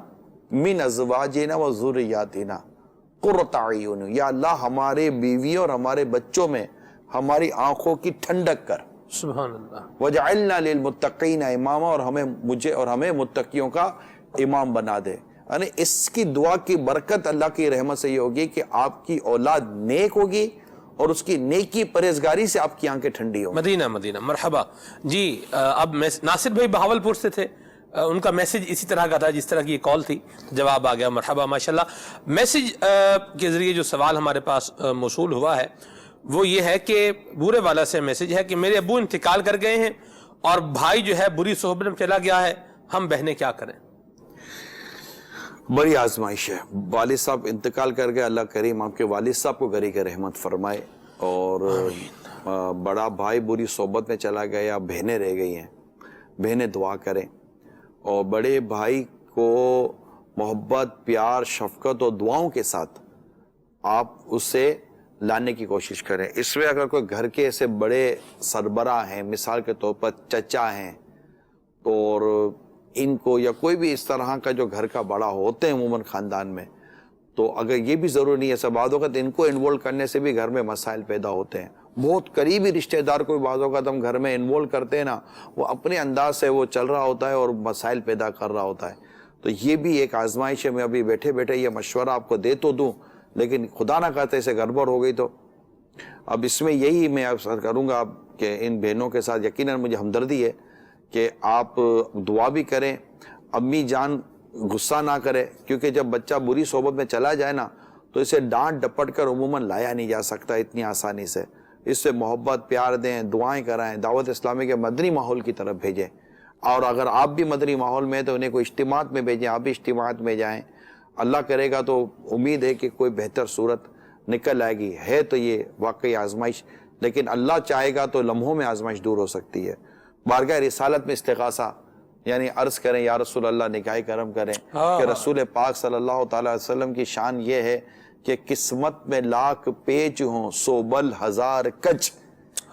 من ازواجنا وذریاتنا قرۃ اعین, یا اللہ ہمارے بیویوں اور ہمارے بچوں میں ہماری آنکھوں کی ٹھنڈک کر. سبحان اللہ. وجعلنا للمتقین اماما, اور مجھے اور ہمیں متقیوں کا امام بنا دے. یعنی اس کی دعا کی برکت اللہ کی رحمت سے یہ ہوگی کہ آپ کی اولاد نیک ہوگی, اور اس کی نیکی پرہیزگاری سے آپ کی آنکھیں ٹھنڈی ہوں. مدینہ مدینہ. مرحبا جی. اب ناصر بھائی بہاولپور سے تھے, ان کا میسج اسی طرح کا تھا جس طرح کی یہ کال تھی, جواب آ گیا. مرحبا ماشاءاللہ. میسج کے ذریعے جو سوال ہمارے پاس موصول ہوا ہے وہ یہ ہے کہ بورے والا سے میسج ہے کہ میرے ابو انتقال کر گئے ہیں اور بھائی جو ہے بری صحبت میں چلا گیا ہے, ہم بہنیں کیا کریں؟ بڑی آزمائش ہے. والد صاحب انتقال کر گئے, اللہ کریم آپ کے والد صاحب کو گھر کی رحمت فرمائے. اور بڑا بھائی بری صحبت میں چلا گیا، بہنیں رہ گئی ہیں، بہنیں دعا کریں اور بڑے بھائی کو محبت، پیار، شفقت اور دعاؤں کے ساتھ آپ اسے لانے کی کوشش کریں۔ اس میں اگر کوئی گھر کے ایسے بڑے سربراہ ہیں، مثال کے طور پر چچا ہیں، اور ان کو یا کوئی بھی اس طرح کا جو گھر کا بڑا ہوتے ہیں عموماً خاندان میں، تو اگر یہ بھی ضروری نہیں ہے، ایسا بعض اوقات ان کو انوالو کرنے سے بھی گھر میں مسائل پیدا ہوتے ہیں۔ بہت قریبی رشتہ دار کوئی بعض اوقات ہم گھر میں انوالو کرتے ہیں نا، وہ اپنے انداز سے وہ چل رہا ہوتا ہے اور مسائل پیدا کر رہا ہوتا ہے۔ تو یہ بھی ایک آزمائش ہے۔ میں ابھی بیٹھے بیٹھے یہ مشورہ آپ کو دے تو دوں، لیکن خدا نہ کرتے اسے گڑبڑ ہو گئی تو اب اس میں یہی میں عرض کروں گا کہ ان بہنوں کے ساتھ یقیناً مجھے ہمدردی ہے کہ آپ دعا بھی کریں، امی جان غصہ نہ کرے، کیونکہ جب بچہ بری صحبت میں چلا جائے نا تو اسے ڈانٹ ڈپٹ کر عموماً لایا نہیں جا سکتا اتنی آسانی سے۔ اس سے محبت، پیار دیں، دعائیں کرائیں، دعوت اسلامی کے مدنی ماحول کی طرف بھیجیں، اور اگر آپ بھی مدنی ماحول میں ہیں تو انہیں کوئی اجتماعات میں بھیجیں، آپ بھی اجتماعات میں جائیں۔ اللہ کرے گا تو امید ہے کہ کوئی بہتر صورت نکل آئے گی۔ ہے تو یہ واقعی آزمائش، لیکن اللہ چاہے گا تو لمحوں میں آزمائش دور ہو سکتی ہے۔ بارگاہ رسالت میں استغاثہ، یعنی عرض کریں یا رسول اللہ نگاہ کرم کریں کہ رسول پاک صلی اللہ تعالیٰ علیہ وسلم کی شان یہ ہے کہ قسمت میں لاکھ پیچ ہوں، سو بل ہزار کچ،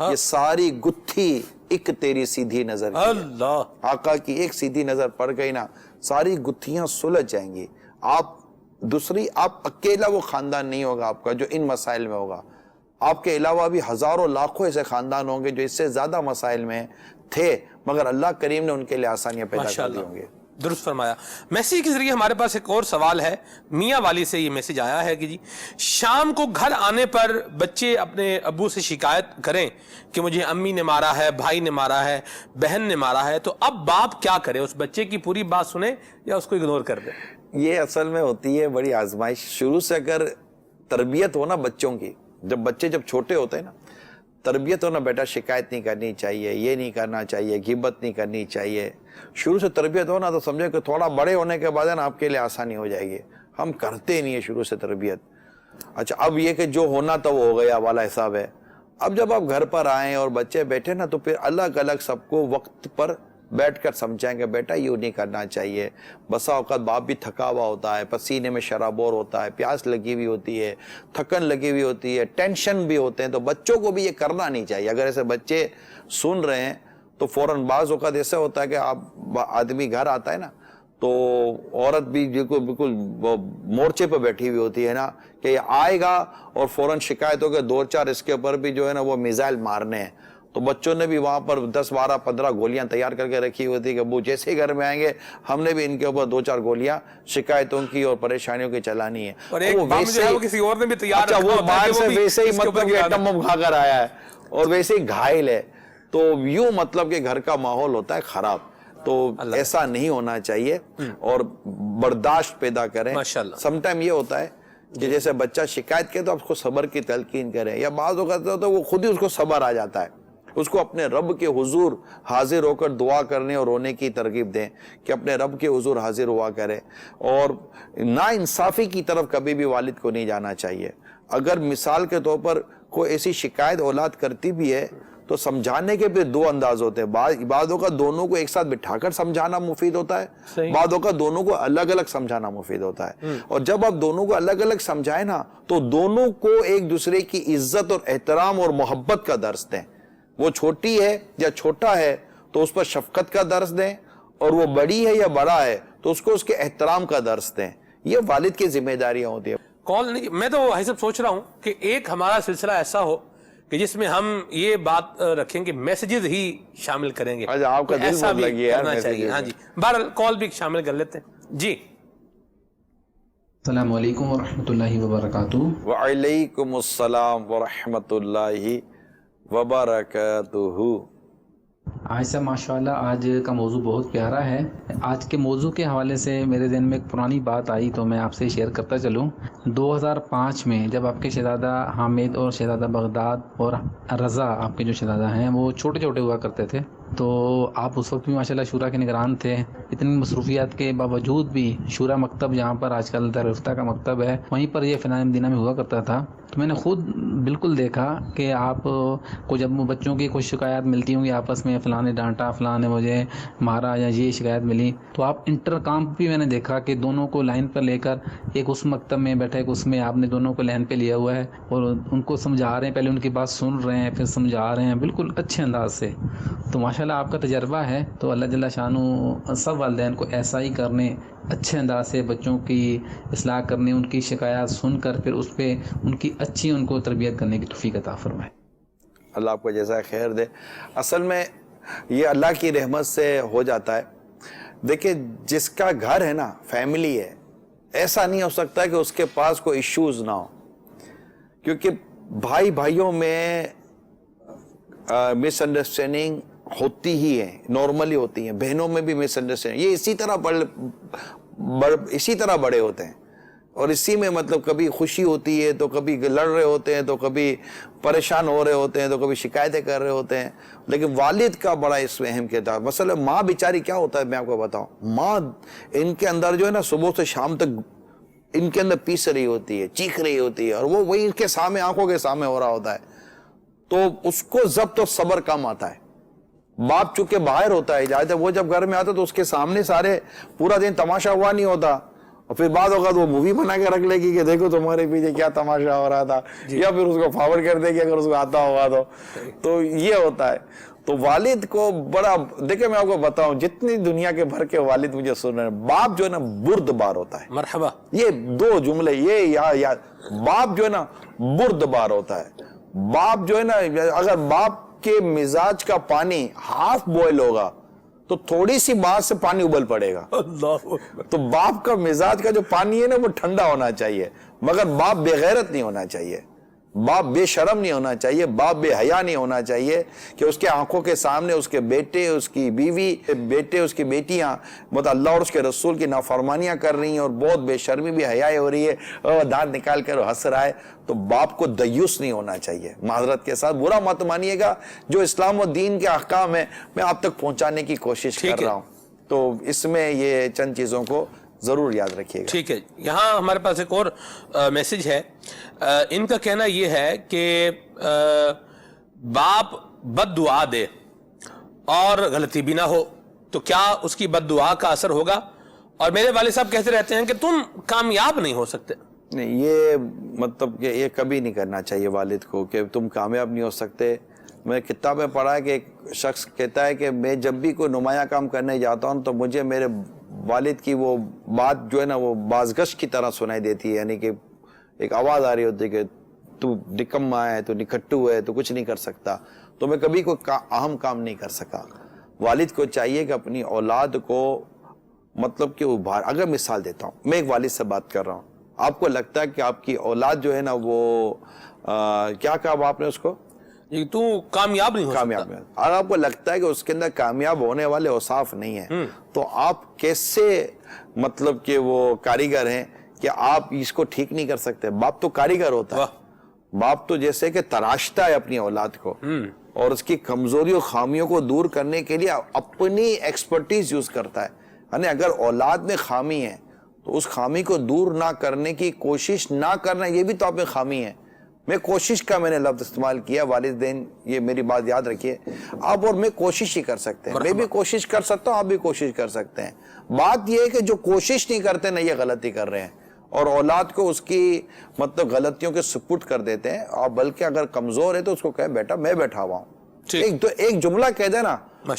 یہ ساری گتھی ایک تیری سیدھی نظر کی ہے۔ اللہ، آقا کی ایک سیدھی نظر پڑ گئی نا، ساری گتھیاں سلجھ جائیں گی۔ آپ اکیلا وہ خاندان نہیں ہوگا آپ کا جو ان مسائل میں ہوگا، آپ کے علاوہ بھی ہزاروں لاکھوں ایسے خاندان ہوں گے جو اس سے زیادہ مسائل میں تھے، مگر اللہ کریم نے ان کے لیے آسانیاں پیدا کر دی ہوں گے۔ درست فرمایا۔ میسیج کے ذریعے ہمارے پاس ایک اور سوال ہے، میاں والی سے یہ میسیج آیا ہے کہ جی شام کو گھر آنے پر بچے اپنے ابو سے شکایت کریں کہ مجھے امی نے مارا ہے، بھائی نے مارا ہے، بہن نے مارا ہے، تو اب باپ کیا کرے؟ اس بچے کی پوری بات سنیں یا اس کو اگنور کر دیں؟ یہ اصل میں ہوتی ہے بڑی آزمائش۔ شروع سے اگر تربیت ہونا بچوں کی، جب بچے چھوٹے ہوتے ہیں نا، تربیت ہونا بیٹا شکایت نہیں کرنی چاہیے، یہ نہیں کرنا چاہیے، غیبت نہیں کرنی چاہیے، شروع سے تربیت ہونا تو سمجھے کہ تھوڑا بڑے ہونے کے بعد نا آپ کے لیے آسانی ہو جائے گی۔ ہم کرتے نہیں ہیں شروع سے تربیت۔ اچھا، اب یہ کہ جو ہونا تھا وہ ہو گیا والا حساب ہے۔ اب جب آپ گھر پر آئیں اور بچے بیٹھے نا تو پھر الگ الگ سب کو وقت پر بیٹھ کر سمجھائیں گے بیٹا یوں نہیں کرنا چاہیے۔ بسا اوقات باپ بھی تھکا ہوا ہوتا ہے، پسینے میں شرابور ہوتا ہے، پیاس لگی ہوئی ہوتی ہے، تھکن لگی ہوئی ہوتی ہے، ٹینشن بھی ہوتے ہیں، تو بچوں کو بھی یہ کرنا نہیں چاہیے۔ اگر ایسے بچے سن رہے ہیں تو فوراً بعض اوقات ایسا ہوتا ہے کہ آدمی گھر آتا ہے نا تو عورت بھی بالکل مورچے پہ بیٹھی ہوئی ہوتی ہے نا کہ یہ آئے گا اور فوراً شکایت ہو کہ 2-4 اس کے اوپر بھی جو ہے نا وہ میزائل مارنے ہیں، تو بچوں نے بھی وہاں پر 10, 12, 15 گولیاں تیار کر کے رکھی ہوئی تھی کہ وہ جیسے ہی گھر میں آئیں گے ہم نے بھی ان کے اوپر 2-4 گولیاں شکایتوں کی اور پریشانیوں کی چلانی ہے۔ اور ایک بم جو ہے وہ کسی اور نے بھی تیار رکھا ہوتا ہے، وہ باہر سے ویسے ہی مطلب کہ ایٹم بم کھا کر آیا ہے اور ویسے ہی گھائل ہے، تو یوں مطلب کہ گھر کا ماحول ہوتا ہے خراب۔ تو ایسا نہیں ہونا چاہیے اور برداشت پیدا کریں۔ سم ٹائم یہ ہوتا ہے کہ جیسے بچہ شکایت کرے تو آپ اس کو صبر کی تلقین کریں، یا بعض اوقات تو وہ خود ہی اس کو صبر آ جاتا ہے، اس کو اپنے رب کے حضور حاضر ہو کر دعا کرنے اور رونے کی ترغیب دیں کہ اپنے رب کے حضور حاضر ہوا کرے۔ اور ناانصافی کی طرف کبھی بھی والد کو نہیں جانا چاہیے۔ اگر مثال کے طور پر کوئی ایسی شکایت اولاد کرتی بھی ہے تو سمجھانے کے پھر 2 انداز ہوتے ہیں۔ بعض اوقات دونوں کو ایک ساتھ بٹھا کر سمجھانا مفید ہوتا ہے، بعض اوقات دونوں کو الگ الگ سمجھانا مفید ہوتا ہے۔ اور جب آپ دونوں کو الگ الگ سمجھائیں نا تو دونوں کو ایک دوسرے کی عزت اور احترام اور محبت کا درس دیں۔ وہ چھوٹی ہے یا چھوٹا ہے تو اس پر شفقت کا درس دیں، اور وہ بڑی ہے یا بڑا ہے تو اس کو اس کے احترام کا درس دیں۔ یہ والد کی ذمہ داریاں ہوتی ہیں۔ کال نہیں، میں تو حسب سوچ رہا ہوں کہ ایک ہمارا سلسلہ ایسا ہو کہ جس میں ہم یہ بات رکھیں کہ میسیجز ہی شامل کریں گے، آپ کا دل ایسا بہت بھی لگی ہے کرنا چاہیے۔ ہاں جی، بہرحال کال بھی شامل کر لیتے ہیں۔ جی السلام علیکم ورحمۃ اللہ وبرکاتہ۔ وعلیکم السلام ورحمۃ اللہ وبرکاتہ۔ عائشہ ماشاءاللہ آج کا موضوع بہت پیارا ہے۔ آج کے موضوع کے حوالے سے میرے ذہن میں ایک پرانی بات آئی تو میں آپ سے شیئر کرتا چلوں۔ 2005 میں جب آپ کے شہزادہ حامد اور شہزادہ بغداد اور رضا آپ کے جو شہزادہ ہیں وہ چھوٹے چھوٹے ہوا کرتے تھے، تو آپ اس وقت بھی ماشاءاللہ شورا کے نگران تھے. اتنی مصروفیات کے باوجود بھی شورا مکتب جہاں پر آج کل دارالفتہ کا مکتب ہے وہیں پر یہ فنان مدینہ میں ہوا کرتا تھا. تو میں نے خود بالکل دیکھا کہ آپ کو جب بچوں کی کوئی شکایات ملتی ہوں گی آپس میں، فلاں نے ڈانٹا، فلاں نے مجھے مارا یا یہ شکایت ملی، تو آپ انٹر کام بھی میں نے دیکھا کہ دونوں کو لائن پر لے کر ایک اس مکتب میں بیٹھے، ایک اس میں آپ نے دونوں کو لائن پہ لیا ہوا ہے اور ان کو سمجھا رہے ہیں. پہلے ان کی بات سن رہے ہیں، پھر سمجھا رہے ہیں بالکل اچھے انداز سے. تو ماشاءاللہ آپ کا تجربہ ہے. تو اللہ جل شانہ سب والدین کو ایسا ہی کرنے، اچھے انداز سے بچوں کی اصلاح کرنے، ان کی شکایات سن کر پھر اس پہ ان کی اچھی ان کو تربیت کرنے کی توفیق عطا فرمائے. اللہ آپ کو جزائے خیر دے. اصل میں یہ اللہ کی رحمت سے ہو جاتا ہے. دیکھیں جس کا گھر ہے نا، فیملی ہے، ایسا نہیں ہو سکتا کہ اس کے پاس کوئی ایشوز نہ ہو. کیونکہ بھائی بھائیوں میں مس انڈرسٹینڈنگ ہوتی ہی ہے، نارملی ہوتی ہیں. بہنوں میں بھی مس انڈرسٹینڈنگ، یہ اسی طرح بڑے ہوتے ہیں اور اسی میں مطلب کبھی خوشی ہوتی ہے تو کبھی لڑ رہے ہوتے ہیں، تو کبھی پریشان ہو رہے ہوتے ہیں، تو کبھی شکایتیں کر رہے ہوتے ہیں. لیکن والد کا بڑا اس میں اہم کردار. مثلا ماں بیچاری کیا ہوتا ہے میں آپ کو بتاؤں، ماں ان کے اندر جو ہے نا صبح سے شام تک ان کے اندر پیس رہی ہوتی ہے، چیخ رہی ہوتی ہے، اور وہ وہی ان کے سامنے، آنکھوں کے سامنے ہو رہا ہوتا ہے. تو اس کو ضبط و صبر کم آتا ہے. باپ چونکہ باہر ہوتا ہے، وہ جب گھر میں آتا تو اس کے سامنے سارے پورا دن تماشا ہوا نہیں ہوتا، اور پھر بعد اوقات وہ مووی بنا کے رکھ لے گی کہ دیکھو تمہارے پیچھے کیا تماشا ہو رہا تھا، یا پھر اس کو فارورڈ کر دے گی اگر اس کو آتا ہوگا تو یہ ہوتا ہے. تو والد کو بڑا، دیکھیں میں آپ کو بتاؤں، جتنی دنیا کے بھر کے والد مجھے سن رہے ہیں، باپ جو ہے نا بردبار ہوتا ہے. مرحبا. یہ دو جملے یہ باپ جو ہے نا بردبار ہوتا ہے. باپ جو ہے نا، اگر باپ کے مزاج کا پانی ہاف بوائل ہوگا تو تھوڑی سی بات سے پانی ابل پڑے گا. تو باپ کا مزاج کا جو پانی ہے نا وہ ٹھنڈا ہونا چاہیے، مگر باپ بے غیرت نہیں ہونا چاہیے، باپ بے شرم نہیں ہونا چاہیے، باپ بے حیا نہیں ہونا چاہیے کہ اس کے آنکھوں کے سامنے اس کے بیٹے، اس کی بیوی، بیٹے، اس کی بیٹیاں مطلب اللہ اور اس کے رسول کی نافرمانیاں کر رہی ہیں اور بہت بے شرمی بھی حیا ہو رہی ہے، اور دانت نکال کر ہنس رہا ہے. تو باپ کو دیوس نہیں ہونا چاہیے. معذرت کے ساتھ برا مت مانیے گا، جو اسلام و دین کے احکام ہیں میں آپ تک پہنچانے کی کوشش کر رہا ہوں. تو اس میں یہ چند چیزوں کو ضرور یاد رکھیے گا. ٹھیک ہے. یہاں ہمارے پاس ایک اور میسج ہے. ان کا کہنا یہ ہے کہ باپ بد دعا دے اور غلطی بھی نہ ہو تو کیا اس کی بد دعا کا اثر ہوگا؟ اور میرے والد صاحب کہتے رہتے ہیں کہ تم کامیاب نہیں ہو سکتے. نہیں، یہ مطلب کہ یہ کبھی نہیں کرنا چاہیے والد کو کہ تم کامیاب نہیں ہو سکتے. میں کتاب میں پڑھا ہے کہ ایک شخص کہتا ہے کہ میں جب بھی کوئی نمایاں کام کرنے جاتا ہوں تو مجھے میرے والد کی وہ بات جو ہے نا وہ بازگشت کی طرح سنائی دیتی ہے. یعنی کہ ایک آواز آ رہی ہوتی ہے کہ تو نکما ہے، تو نکھٹو ہے، تو کچھ نہیں کر سکتا. تو میں کبھی کوئی اہم کام نہیں کر سکا. والد کو چاہیے کہ اپنی اولاد کو مطلب کہ ابھار. اگر مثال دیتا ہوں، میں ایک والد سے بات کر رہا ہوں، آپ کو لگتا ہے کہ آپ کی اولاد جو ہے نا وہ کیا کہا آپ نے اس کو؟ تو کامیاب نہیں ہو کامیاب ہے. اور آپ کو لگتا ہے کہ اس کے اندر کامیاب ہونے والے اوصاف نہیں ہیں، تو آپ کیسے مطلب کہ وہ کاریگر ہیں کہ آپ اس کو ٹھیک نہیں کر سکتے؟ باپ تو کاریگر ہوتا ہے. باپ تو جیسے کہ تراشتا ہے اپنی اولاد کو اور اس کی کمزوری و خامیوں کو دور کرنے کے لیے اپنی ایکسپرٹیز یوز کرتا ہے. یعنی اگر اولاد میں خامی ہے تو اس خامی کو دور نہ کرنے کی کوشش نہ کرنا، یہ بھی تو آپ میں خامی ہے. میں کوشش کا میں نے لفظ استعمال کیا. والدین یہ میری بات یاد رکھیے، آپ اور میں کوشش ہی کر سکتے ہیں. میں بھی کوشش کر سکتا ہوں، آپ بھی کوشش کر سکتے ہیں. بات یہ ہے کہ جو کوشش نہیں کرتے نا، یہ غلطی کر رہے ہیں اور اولاد کو اس کی مطلب غلطیوں کے سپرد کر دیتے ہیں. اور بلکہ اگر کمزور ہے تو اس کو کہے بیٹا میں بیٹھا ہوا ہوں. ایک جملہ کہہ دے نا،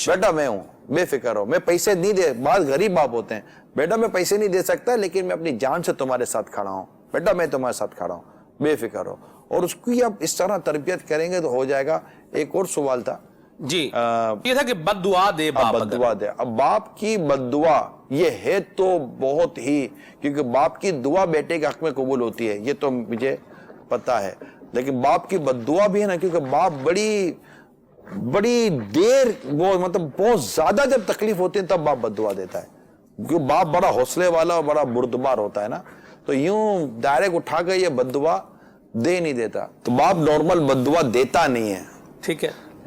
بیٹا میں ہوں، بے فکر ہو، میں پیسے نہیں دے. بعض غریب باپ ہوتے ہیں، بیٹا میں پیسے نہیں دے سکتا لیکن میں اپنی جان سے تمہارے ساتھ کھڑا ہوں، بیٹا میں تمہارے ساتھ کھڑا ہوں، بے فکر ہو. اور اس کی آپ اس طرح تربیت کریں گے تو ہو جائے گا. ایک اور سوال تھا جی، یہ تھا کہ بد دعا دے باپ. بد دعا دے. اب باپ کی بد دعا یہ ہے تو بہت ہی، کیونکہ باپ کی دعا بیٹے کے حق میں قبول ہوتی ہے، یہ تو مجھے پتا ہے. لیکن باپ کی بد دعا بھی ہے نا، کیونکہ باپ بڑی دیر وہ مطلب بہت زیادہ جب تکلیف ہوتی ہے تب باپ بد دعا دیتا ہے. کیونکہ باپ بڑا حوصلے والا اور بڑا بردبار ہوتا ہے نا، تو یوں ڈائریکٹ اٹھا کر یہ بد دعا دے نہیں دیتا. تو باپ نارمل بد دعا دیتا نہیں ہے. ٹھیک ہے.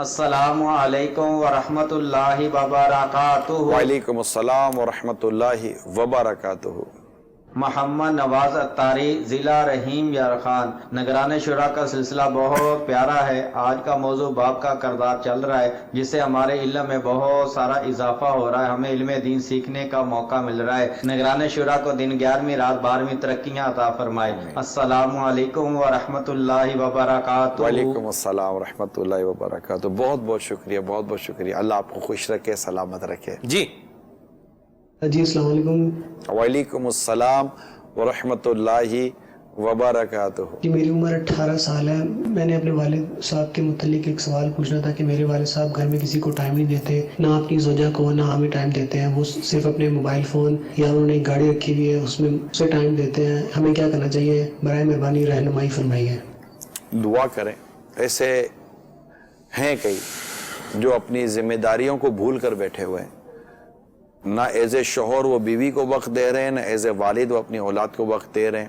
السلام علیکم ورحمۃ اللہ وبرکاتہ۔ وعلیکم السلام ورحمۃ اللہ وبرکاتہ۔ محمد نواز اتاری، ضلع رحیم یار خان۔ نگران شورا کا سلسلہ بہت پیارا ہے۔ آج کا موضوع باپ کا کردار چل رہا ہے، جس سے ہمارے علم میں بہت سارا اضافہ ہو رہا ہے، ہمیں علم دین سیکھنے کا موقع مل رہا ہے۔ نگران شورا کو دن 11ویں رات 12ویں ترقیاں عطا فرمائے۔ السلام علیکم ورحمۃ اللہ وبرکاتہ۔ وعلیکم السلام ورحمۃ اللہ وبرکاتہ۔ بہت بہت شکریہ، بہت بہت شکریہ۔ اللہ آپ کو خوش رکھے، سلامت رکھے۔ جی جی السلام علیکم۔ وعلیکم السلام ورحمۃ اللہ وبرکاتہ۔ جی میری عمر 18 سال ہے۔ میں نے اپنے والد صاحب کے متعلق ایک سوال پوچھنا تھا کہ میرے والد صاحب گھر میں کسی کو ٹائم نہیں دیتے، نہ اپنی زوجہ کو نہ ہمیں ٹائم دیتے ہیں، وہ صرف اپنے موبائل فون یا انہوں نے ایک گاڑی رکھی ہوئی ہے اس میں اسے ٹائم دیتے ہیں، ہمیں کیا کرنا چاہیے؟ برائے مہربانی رہنمائی فرمائیے۔ دعا کریں۔ ایسے ہیں کئی جو اپنی ذمہ داریوں کو بھول کر بیٹھے ہوئے ہیں، نہ ایز اے شوہر وہ بیوی کو وقت دے رہے ہیں، نہ ایز اے والد وہ اپنی اولاد کو وقت دے رہے ہیں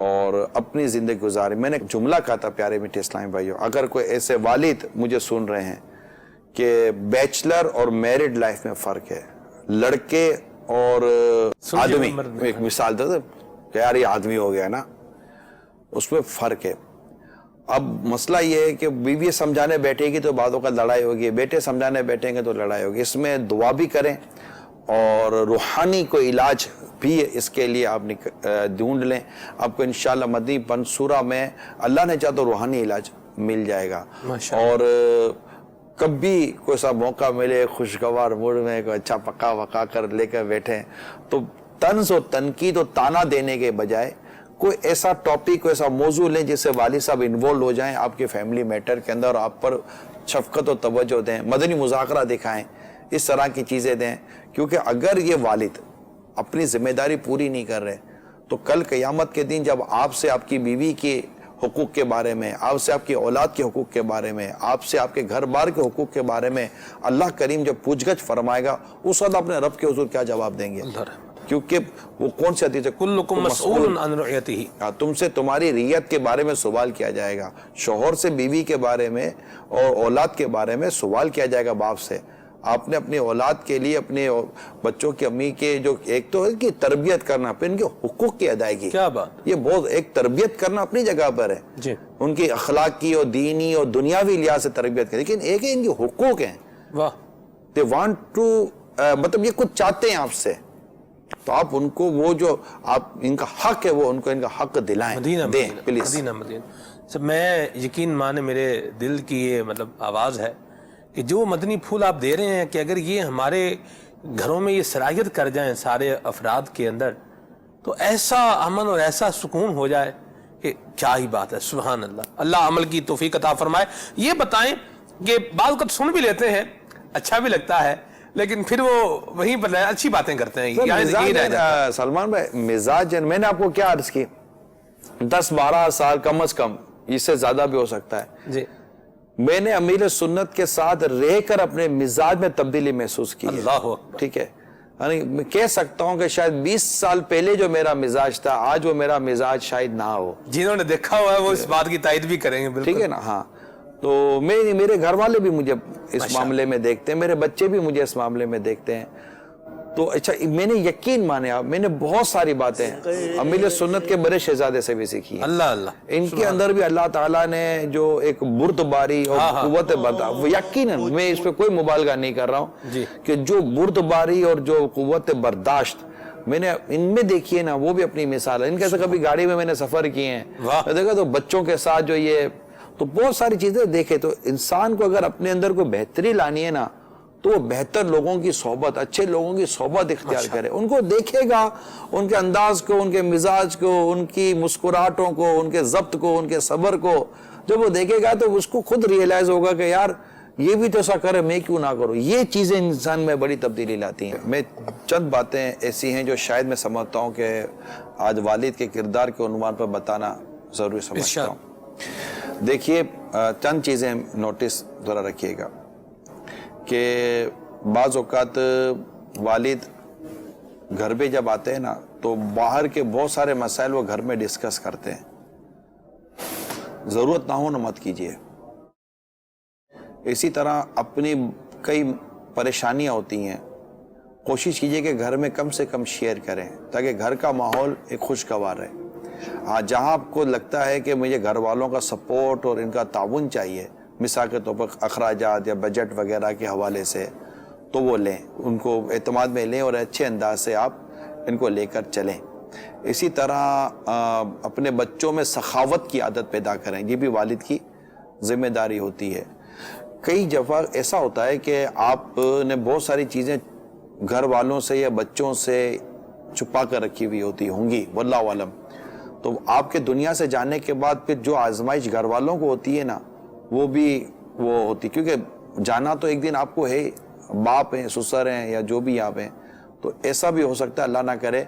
اور اپنی زندگی گزارے۔ میں نے ایک جملہ کہا تھا پیارے میٹھے اسلامی بھائیوں، اگر کوئی ایسے والد مجھے سن رہے ہیں کہ بیچلر اور میرڈ لائف میں فرق ہے، لڑکے اور آدمی، ایک مثال دے کہ یار یہ آدمی ہو گیا نا، اس میں فرق ہے۔ اب مسئلہ یہ ہے کہ بیوی سمجھانے بیٹھے گی تو بعض اوقات لڑائی ہوگی، بیٹے سمجھانے بیٹھیں گے تو لڑائی ہوگی۔ اس میں دعا بھی کریں اور روحانی کوئی علاج بھی اس کے لیے آپ ڈھونڈ لیں، آپ کو انشاءاللہ مدنی منصورہ میں اللہ نے چاہا تو روحانی علاج مل جائے گا۔ اور کبھی کوئی سا موقع ملے خوشگوار موڈ میں کوئی اچھا پکا وکا کر لے کر بیٹھیں تو طنز و تنقید و تانا دینے کے بجائے کوئی ایسا ٹاپک، کوئی ایسا موضوع لیں جس سے والد صاحب انوالو ہو جائیں آپ کے فیملی میٹر کے اندر اور آپ پر شفقت و توجہ دیں، مدنی مذاکرہ دکھائیں، اس طرح کی چیزیں دیں۔ کیونکہ اگر یہ والد اپنی ذمہ داری پوری نہیں کر رہے تو کل قیامت کے دن جب آپ سے آپ کی بیوی کے حقوق کے بارے میں، آپ سے آپ کی اولاد کے حقوق کے بارے میں، آپ سے آپ کے گھر بار کے حقوق کے بارے میں اللہ کریم جب پوچھ گچھ فرمائے گا، اس وقت اپنے رب کے حضور کیا جواب دیں گے؟ کیونکہ وہ کون سی حدیث ہے؟ کلکم مسئول عن رعیتہ، تم سے تمہاری ریت کے بارے میں سوال کیا جائے گا، شوہر سے بیوی کے بارے میں اور اولاد کے بارے میں سوال کیا جائے گا باپ سے۔ آپ نے اپنے اولاد کے لیے اپنے بچوں کی امی کے جو ایک تو ہے کہ تربیت کرنا، پھر ان کے حقوق کی ادائیگی، کیا بات، یہ بہت ایک تربیت کرنا اپنی جگہ پر ہے، جی ان کی اخلاقی اور دینی اور دنیاوی لحاظ سے تربیت کریں، لیکن ایک ہے ان کے حقوق ہیں، واہ، they want to مطلب یہ کچھ چاہتے ہیں آپ سے تو آپ ان کو وہ جو آپ ان کا حق ہے وہ ان کو ان کا حق دلائیں، دیں پلیز۔ مدینہ سب میں یقین مانے میرے دل کی یہ مطلب آواز ہے کہ جو مدنی پھول آپ دے رہے ہیں کہ اگر یہ ہمارے گھروں میں یہ صلاحیت کر جائیں سارے افراد کے اندر تو ایسا امن اور ایسا سکون ہو جائے کہ کیا ہی بات ہے۔ سبحان اللہ، اللہ عمل کی توفیق عطا فرمائے۔ یہ بتائیں کہ بعض وقت سن بھی لیتے ہیں، اچھا بھی لگتا ہے، لیکن پھر وہ وہیں پر اچھی باتیں کرتے ہیں۔ سلمان بھائی مزاج میں نے آپ کو کیا عرض کی، 10-12 سال کم از کم، اس سے زیادہ بھی ہو سکتا ہے، جی میں نے امیر سنت کے ساتھ رہ کر اپنے مزاج میں تبدیلی محسوس کی ہے۔ اللہ اکبر، ٹھیک ہے، یعنی میں کہہ سکتا ہوں کہ شاید 20 سال پہلے جو میرا مزاج تھا آج وہ میرا مزاج شاید نہ ہو۔ جنہوں نے دیکھا ہوا ہے وہ اس بات کی تائید بھی کریں گے، بالکل ٹھیک ہے نا؟ ہاں، تو میرے گھر والے بھی مجھے اس معاملے میں دیکھتے ہیں، میرے بچے بھی مجھے اس معاملے میں دیکھتے ہیں، تو اچھا میں نے یقین مانے، میں نے بہت ساری باتیں امیر سنت کے بڑے شہزادے سے بھی سیکھی ہیں۔ اللہ اللہ، ان کے اندر بھی اللہ تعالیٰ نے جو ایک بردباری اور قوت برداشت، یقیناً میں اس پہ کوئی مبالغہ نہیں کر رہا ہوں کہ جو بردباری اور جو قوت برداشت میں نے ان میں دیکھی ہے نا، وہ بھی اپنی مثال ہے۔ ان کے ساتھ کبھی گاڑی میں نے سفر کیے ہیں، دیکھا تو بچوں کے ساتھ جو یہ تو بہت ساری چیزیں دیکھے، تو انسان کو اگر اپنے اندر کوئی بہتری لانی ہے نا تو وہ بہتر لوگوں کی صحبت، اچھے لوگوں کی صحبت اختیار کرے، ان کو دیکھے گا، ان کے انداز کو، ان کے مزاج کو، ان کی مسکراہٹوں کو، ان کے ضبط کو، ان کے صبر کو جب وہ دیکھے گا تو اس کو خود ریئلائز ہوگا کہ یار یہ بھی تو ایسا کرے، میں کیوں نہ کروں۔ یہ چیزیں انسان میں بڑی تبدیلی لاتی ہیں۔ میں چند باتیں ایسی ہیں جو شاید میں سمجھتا ہوں کہ آج والد کے کردار کے عنوان پر بتانا ضروری سمجھتا ہوں۔ دیکھیے چند چیزیں نوٹس ذرا رکھیے گا کہ بعض اوقات والد گھر پہ جب آتے ہیں نا تو باہر کے بہت سارے مسائل وہ گھر میں ڈسکس کرتے ہیں، ضرورت نہ ہو نہ مت کیجیے، اسی طرح اپنی کئی پریشانیاں ہوتی ہیں، کوشش کیجئے کہ گھر میں کم سے کم شیئر کریں تاکہ گھر کا ماحول ایک خوشگوار رہے۔ ہاں جہاں آپ کو لگتا ہے کہ مجھے گھر والوں کا سپورٹ اور ان کا تعاون چاہیے، مثال کے طور پر اخراجات یا بجٹ وغیرہ کے حوالے سے، تو وہ لیں، ان کو اعتماد میں لیں اور اچھے انداز سے آپ ان کو لے کر چلیں۔ اسی طرح اپنے بچوں میں سخاوت کی عادت پیدا کریں، یہ بھی والد کی ذمہ داری ہوتی ہے۔ کئی دفعہ ایسا ہوتا ہے کہ آپ نے بہت ساری چیزیں گھر والوں سے یا بچوں سے چھپا کر رکھی ہوئی ہوں گی، واللہ عالم، تو آپ کے دنیا سے جانے کے بعد پھر جو آزمائش گھر والوں کو ہوتی ہے نا، وہ بھی وہ ہوتی، کیونکہ جانا تو ایک دن آپ کو ہے، باپ ہیں، سسر ہیں یا جو بھی آپ ہیں، تو ایسا بھی ہو سکتا ہے اللہ نہ کرے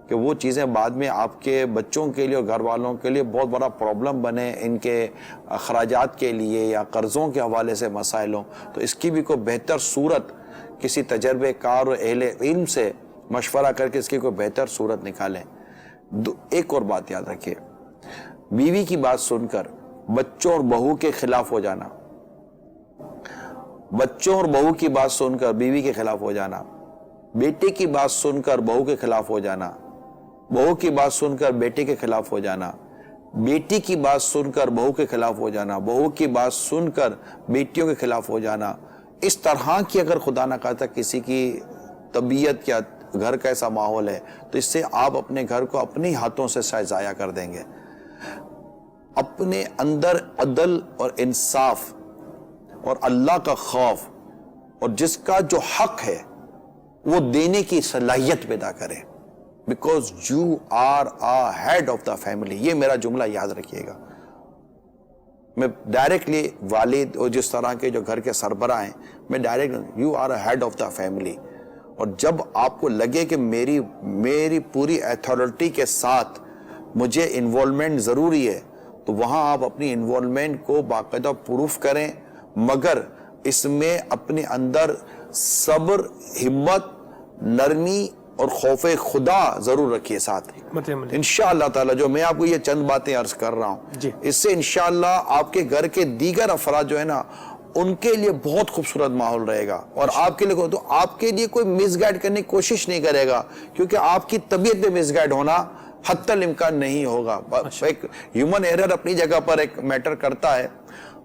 کہ وہ چیزیں بعد میں آپ کے بچوں کے لیے اور گھر والوں کے لیے بہت بڑا پرابلم بنے، ان کے اخراجات کے لیے یا قرضوں کے حوالے سے مسائل ہوں، تو اس کی بھی کوئی بہتر صورت کسی تجربے کار اور اہل علم سے مشورہ کر کے اس کی کوئی بہتر صورت نکالیں۔ ایک اور بات یاد رکھیے، بیوی کی بات سن کر بچوں اور بہو کے خلاف ہو جانا، بچوں اور بہو کی بات سن کر بیوی کے خلاف ہو جانا، بیٹے کی بات سن کر بہو کے خلاف ہو جانا، بہو کی بات سن کر بیٹے کے خلاف ہو جانا، بیٹی کی بات سن کر بہو کے خلاف ہو جانا، بہو کی بات سن کر بیٹیوں کے خلاف ہو جانا، اس طرح کی اگر خدا نہ خواستہ کسی کی طبیعت یا گھر کا ایسا ماحول ہے تو اس سے آپ اپنے گھر کو اپنے ہاتھوں سے شاید ضائع کر دیں گے۔ اپنے اندر عدل اور انصاف اور اللہ کا خوف اور جس کا جو حق ہے وہ دینے کی صلاحیت پیدا کریں، because you are a head of the family. یہ میرا جملہ یاد رکھیے گا، میں ڈائریکٹلی والد اور جس طرح کے جو گھر کے سربراہ ہیں، میں direct you are a head of the family, اور جب آپ کو لگے کہ میری پوری ایتھارٹی کے ساتھ مجھے انوالومنٹ ضروری ہے تو وہاں آپ اپنی انوالومنٹ کو باقاعدہ پروف کریں، مگر اس میں اپنے اندر صبر، ہمت، نرمی اور خوف خدا ضرور رکھیے ساتھ۔ انشاءاللہ تعالی جو میں آپ کو یہ چند باتیں عرض کر رہا ہوں، اس سے انشاءاللہ آپ کے گھر کے دیگر افراد جو ہے نا ان کے لیے بہت خوبصورت ماحول رہے گا، اور آپ کے لیے تو آپ کے لیے کوئی مس گائیڈ کرنے کی کوشش نہیں کرے گا، کیونکہ آپ کی طبیعت میں مس گائیڈ ہونا حتی الامکان نہیں ہوگا۔ ایک ہیومن ایرر اپنی جگہ پر ایک میٹر کرتا ہے،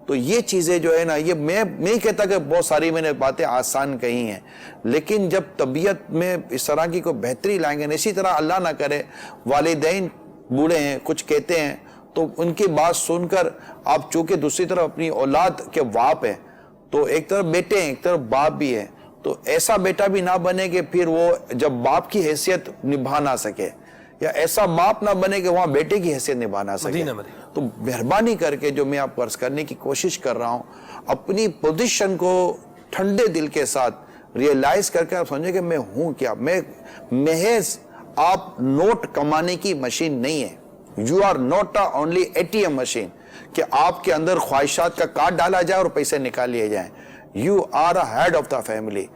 تو یہ چیزیں جو ہے نا، یہ میں نہیں کہتا کہ بہت ساری میں نے باتیں آسان کہی ہیں، لیکن جب طبیعت میں اس طرح کی کوئی بہتری لائیں گے، اسی طرح اللہ نہ کرے والدین بوڑھے ہیں، کچھ کہتے ہیں تو ان کی بات سن کر آپ چونکہ دوسری طرف اپنی اولاد کے باپ ہیں، تو ایک طرف بیٹے ہیں ایک طرف باپ بھی ہیں، تو ایسا بیٹا بھی نہ بنے کہ پھر وہ جب باپ کی حیثیت نبھا نہ سکے، یا ایسا باپ نہ بنے کہ وہاں بیٹے کی حیثیت نبھا نہ سکے۔ تو مہربانی کر کے جو میں آپ کو عرض کرنے کی کوشش کر رہا ہوں، اپنی پوزیشن کو ٹھنڈے دل کے ساتھ ریئلائز کر کے آپ سمجھیں کہ میں ہوں کیا، میں محض آپ نوٹ کمانے کی مشین نہیں ہے، you are not only ATM machine کہ آپ کے اندر خواہشات کا کارڈ ڈالا جائے اور پیسے نکال لیے جائیں۔ You are a head of the family,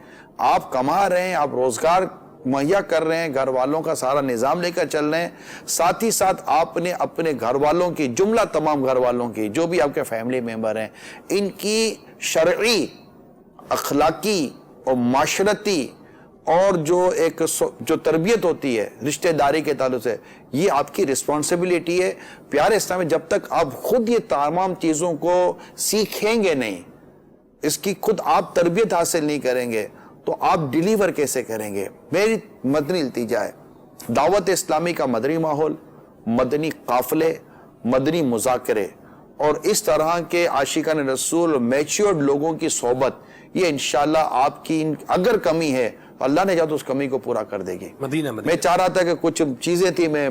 آپ کما رہے ہیں، آپ روزگار مہیا کر رہے ہیں، گھر والوں کا سارا نظام لے کر چل رہے ہیں، ساتھ ہی ساتھ آپ نے اپنے گھر والوں کی، جملہ تمام گھر والوں کی جو بھی آپ کے فیملی ممبر ہیں، ان کی شرعی، اخلاقی اور معاشرتی اور جو تربیت ہوتی ہے رشتہ داری کے تعلق سے، یہ آپ کی رسپانسبلٹی ہے۔ پیارے اسلام میں جب تک آپ خود یہ تمام چیزوں کو سیکھیں گے نہیں، اس کی خود آپ تربیت حاصل نہیں کریں گے تو آپ ڈیلیور کیسے کریں گے؟ میری مدنی التجا ہے، دعوت اسلامی کا مدنی ماحول، مدنی قافلے، مدنی مذاکرے اور اس طرح کے عاشقان رسول میچورڈ لوگوں کی صحبت، یہ انشاءاللہ آپ کی اگر کمی ہے تو اللہ نے چاہا تو اس کمی کو پورا کر دے گی۔ میں چاہ رہا تھا کہ کچھ چیزیں تھی میں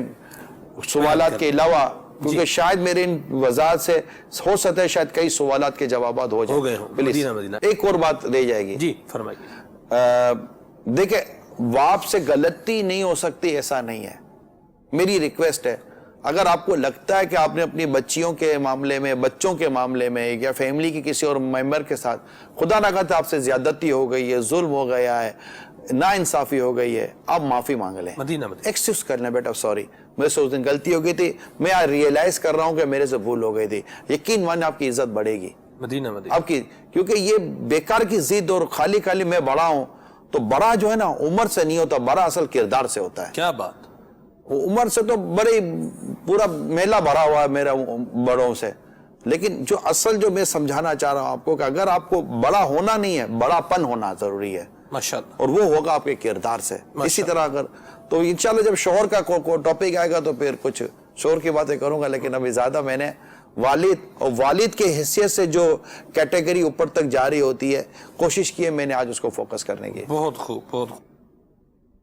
سوالات کے علاوہ، کیونکہ شاید میرے ان وضاحت سے ہو سکتا ہے شاید کئی سوالات کے جوابات ہو جائیں۔ پلیز ایک اور بات رہ جائے گی۔ جی فرمائیے۔ دیکھیں، باپ سے غلطی نہیں ہو سکتی ایسا نہیں ہے، میری ریکویسٹ ہے، اگر آپ کو لگتا ہے کہ آپ نے اپنی بچیوں کے معاملے میں، بچوں کے معاملے میں یا فیملی کی کسی اور ممبر کے ساتھ خدا نہ خواستہ آپ سے زیادتی ہو گئی ہے، ظلم ہو گیا ہے، نا انصافی ہو گئی ہے، آپ معافی مانگ لیں، ایکسکیوز کر لیں، بیٹا سوری میرے سے اس دن غلطی ہو گئی تھی، میں ریئلائز کر رہا ہوں کہ میرے سے بھول ہو گئی تھی، یقین مانے آپ کی عزت بڑھے گی، مدینہ مدینہ آپ کی، کیونکہ یہ بیکار کی ضد اور خالی خالی میں بڑا ہوں، تو بڑا جو ہے نا عمر سے نہیں ہوتا، بڑا اصل کردار سے ہوتا ہے. کیا بات. عمر سے تو بڑی پورا میلہ بھرا ہوا ہے میرا بڑوں سے، لیکن جو اصل جو میں سمجھانا چاہ رہا ہوں آپ کو کہ اگر آپ کو بڑا ہونا نہیں ہے، بڑا پن ہونا ضروری ہے، ماشاءاللہ، اور وہ ہوگا آپ کے کردار سے. اسی طرح اگر تو انشاءاللہ جب شوہر کا ٹاپک آئے گا تو پھر کچھ شوہر کی باتیں کروں گا، لیکن ابھی زیادہ میں نے والد اور والد کے حیثیت سے جو کیٹیگری اوپر تک جاری ہوتی ہے کوشش کی ہے میں نے آج اس کو فوکس کرنے کی. بہت خوب بہت خوب.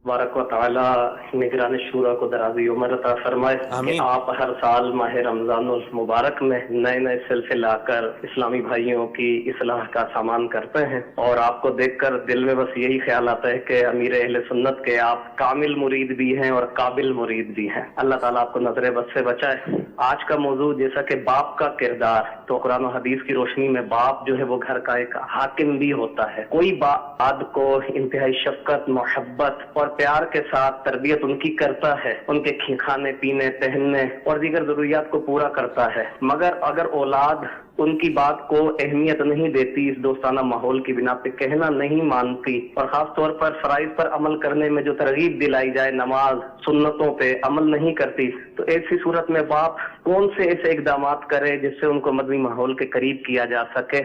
تبارک و تعالی نگران شورا کو درازی عمر عطا فرمائے کہ آپ ہر سال ماہ رمضان المبارک میں نئے نئے سلسلے لا کر اسلامی بھائیوں کی اصلاح کا سامان کرتے ہیں، اور آپ کو دیکھ کر دل میں بس یہی خیال آتا ہے کہ امیر اہل سنت کے آپ کامل مرید بھی ہیں اور قابل مرید بھی ہیں. اللہ تعالیٰ آپ کو نظر بد سے بچائے. آج کا موضوع جیسا کہ باپ کا کردار، تو قرآن و حدیث کی روشنی میں باپ جو ہے وہ گھر کا ایک حاکم بھی ہوتا ہے. کوئی باپ کو انتہائی شفقت، محبت اور پیار کے ساتھ تربیت ان کی کرتا ہے، ان کے کھانے پینے، پہننے اور دیگر ضروریات کو پورا کرتا ہے، مگر اگر اولاد ان کی بات کو اہمیت نہیں دیتی، اس دوستانہ ماحول کی بنا پہ کہنا نہیں مانتی، اور خاص طور پر فرائض پر عمل کرنے میں جو ترغیب دلائی جائے، نماز سنتوں پہ عمل نہیں کرتی، تو ایسی صورت میں باپ کون سے ایسے اقدامات کرے جس سے ان کو مدنی ماحول کے قریب کیا جا سکے؟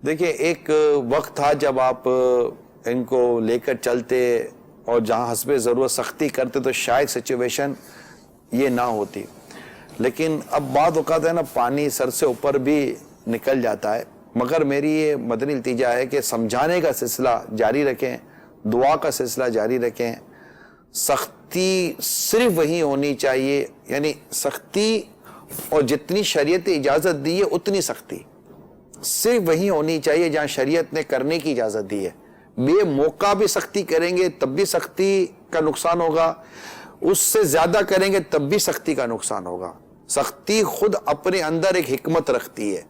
دیکھیں، ایک وقت تھا جب آپ ان کو لے کر چلتے اور جہاں حسب ضرورت سختی کرتے تو شاید سچویشن یہ نہ ہوتی، لیکن اب بعض اوقات ہے نا پانی سر سے اوپر بھی نکل جاتا ہے. مگر میری یہ مدنی التجا ہے کہ سمجھانے کا سلسلہ جاری رکھیں، دعا کا سلسلہ جاری رکھیں. سختی صرف وہی ہونی چاہیے، یعنی سختی اور جتنی شریعت اجازت دی ہے اتنی سختی صرف وہی ہونی چاہیے جہاں شریعت نے کرنے کی اجازت دی ہے. بے موقع بھی سختی کریں گے تب بھی سختی کا نقصان ہوگا، اس سے زیادہ کریں گے تب بھی سختی کا نقصان ہوگا. سختی خود اپنے اندر ایک حکمت رکھتی ہے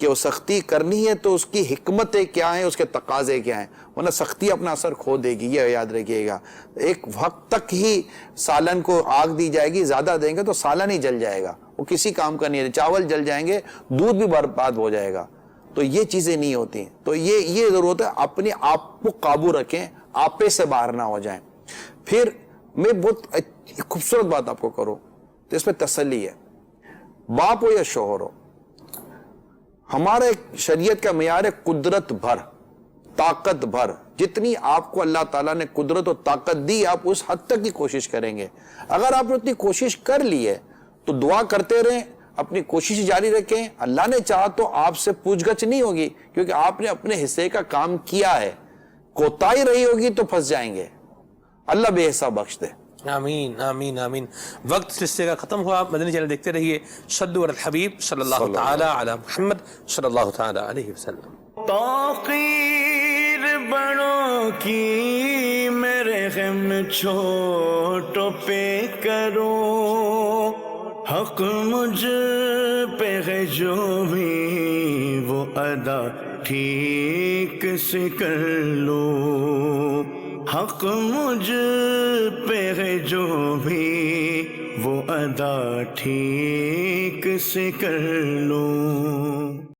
کہ وہ سختی کرنی ہے تو اس کی حکمتیں کیا ہیں، اس کے تقاضے کیا ہیں، ورنہ سختی اپنا اثر کھو دے گی. یہ یاد رکھیے گا، ایک وقت تک ہی سالن کو آگ دی جائے گی، زیادہ دیں گے تو سالن ہی جل جائے گا، وہ کسی کام کا نہیں ہے. چاول جل جائیں گے، دودھ بھی برباد ہو جائے گا. تو یہ چیزیں نہیں ہوتی. تو یہ ضرورت ہے اپنے آپ کو قابو رکھیں، آپے سے باہر نہ ہو جائیں. پھر میں بہت خوبصورت بات آپ کو کروں تو اس میں تسلی ہے. باپ ہو یا شوہر ہو، ہمارے شریعت کا معیار ہے قدرت بھر، طاقت بھر. جتنی آپ کو اللہ تعالیٰ نے قدرت و طاقت دی آپ اس حد تک کی کوشش کریں گے. اگر آپ نے اتنی کوشش کر لی ہے تو دعا کرتے رہیں، اپنی کوشش جاری رکھیں. اللہ نے چاہا تو آپ سے پوچھ گچھ نہیں ہوگی، کیونکہ آپ نے اپنے حصے کا کام کیا ہے. کوتاہی رہی ہوگی تو پھنس جائیں گے. اللہ بے حساب بخش دے. آمین آمین آمین. وقت اس حصے کا ختم ہوا. مدنی چینل دیکھتے رہیے. صلو علی الحبیب صلی اللہ تعالی علی محمد صلی اللہ تعالی علیہ وسلم. توقیر بڑوں کی میرے غم چھوٹوں پہ کرو، حق مجھ پہ ہے جو بھی وہ ادا ٹھیک سے کر لو. حق مجھ پہ ہے جو بھی وہ ادا ٹھیک سے کر لو.